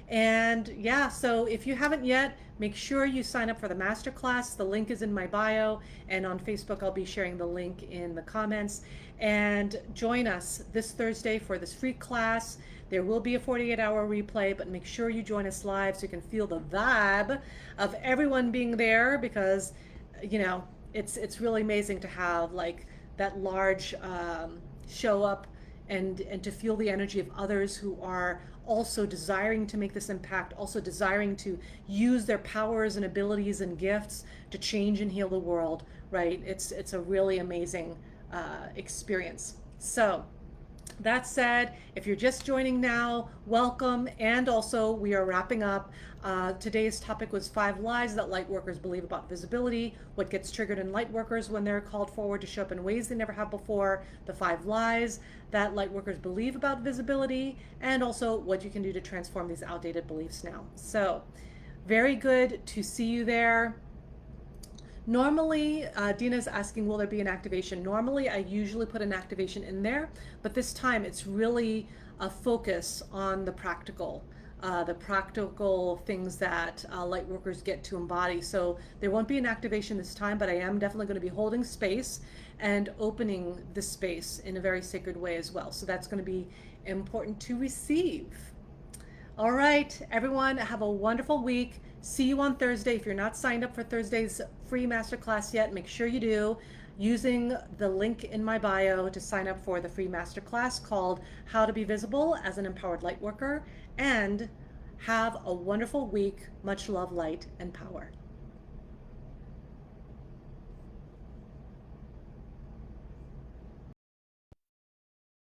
And yeah, so if you haven't yet, make sure you sign up for the masterclass. The link is in my bio, and on Facebook I'll be sharing the link in the comments. And join us this Thursday for this free class. There will be a 48-hour replay, but make sure you join us live so you can feel the vibe of everyone being there, because, you know, it's really amazing to have like that large show up and to feel the energy of others who are also desiring to make this impact, also desiring to use their powers and abilities and gifts to change and heal the world, right? It's a really amazing experience. So That said, if you're just joining now, welcome. And also, we are wrapping up. Today's topic was 5 lies that lightworkers believe about visibility, what gets triggered in lightworkers when they're called forward to show up in ways they never have before, the 5 lies that lightworkers believe about visibility, and also what you can do to transform these outdated beliefs now. So, very good to see you there. Normally, Dina's asking, will there be an activation? Normally, I usually put an activation in there, but this time it's really a focus on the practical things that Lightworkers get to embody. So there won't be an activation this time, but I am definitely going to be holding space and opening the space in a very sacred way as well. So that's going to be important to receive. All right, everyone, have a wonderful week. See you on Thursday. If you're not signed up for Thursday's free masterclass yet, make sure you do, using the link in my bio to sign up for the free masterclass called How to Be Visible as an Empowered Lightworker. And have a wonderful week. Much love, light, and power.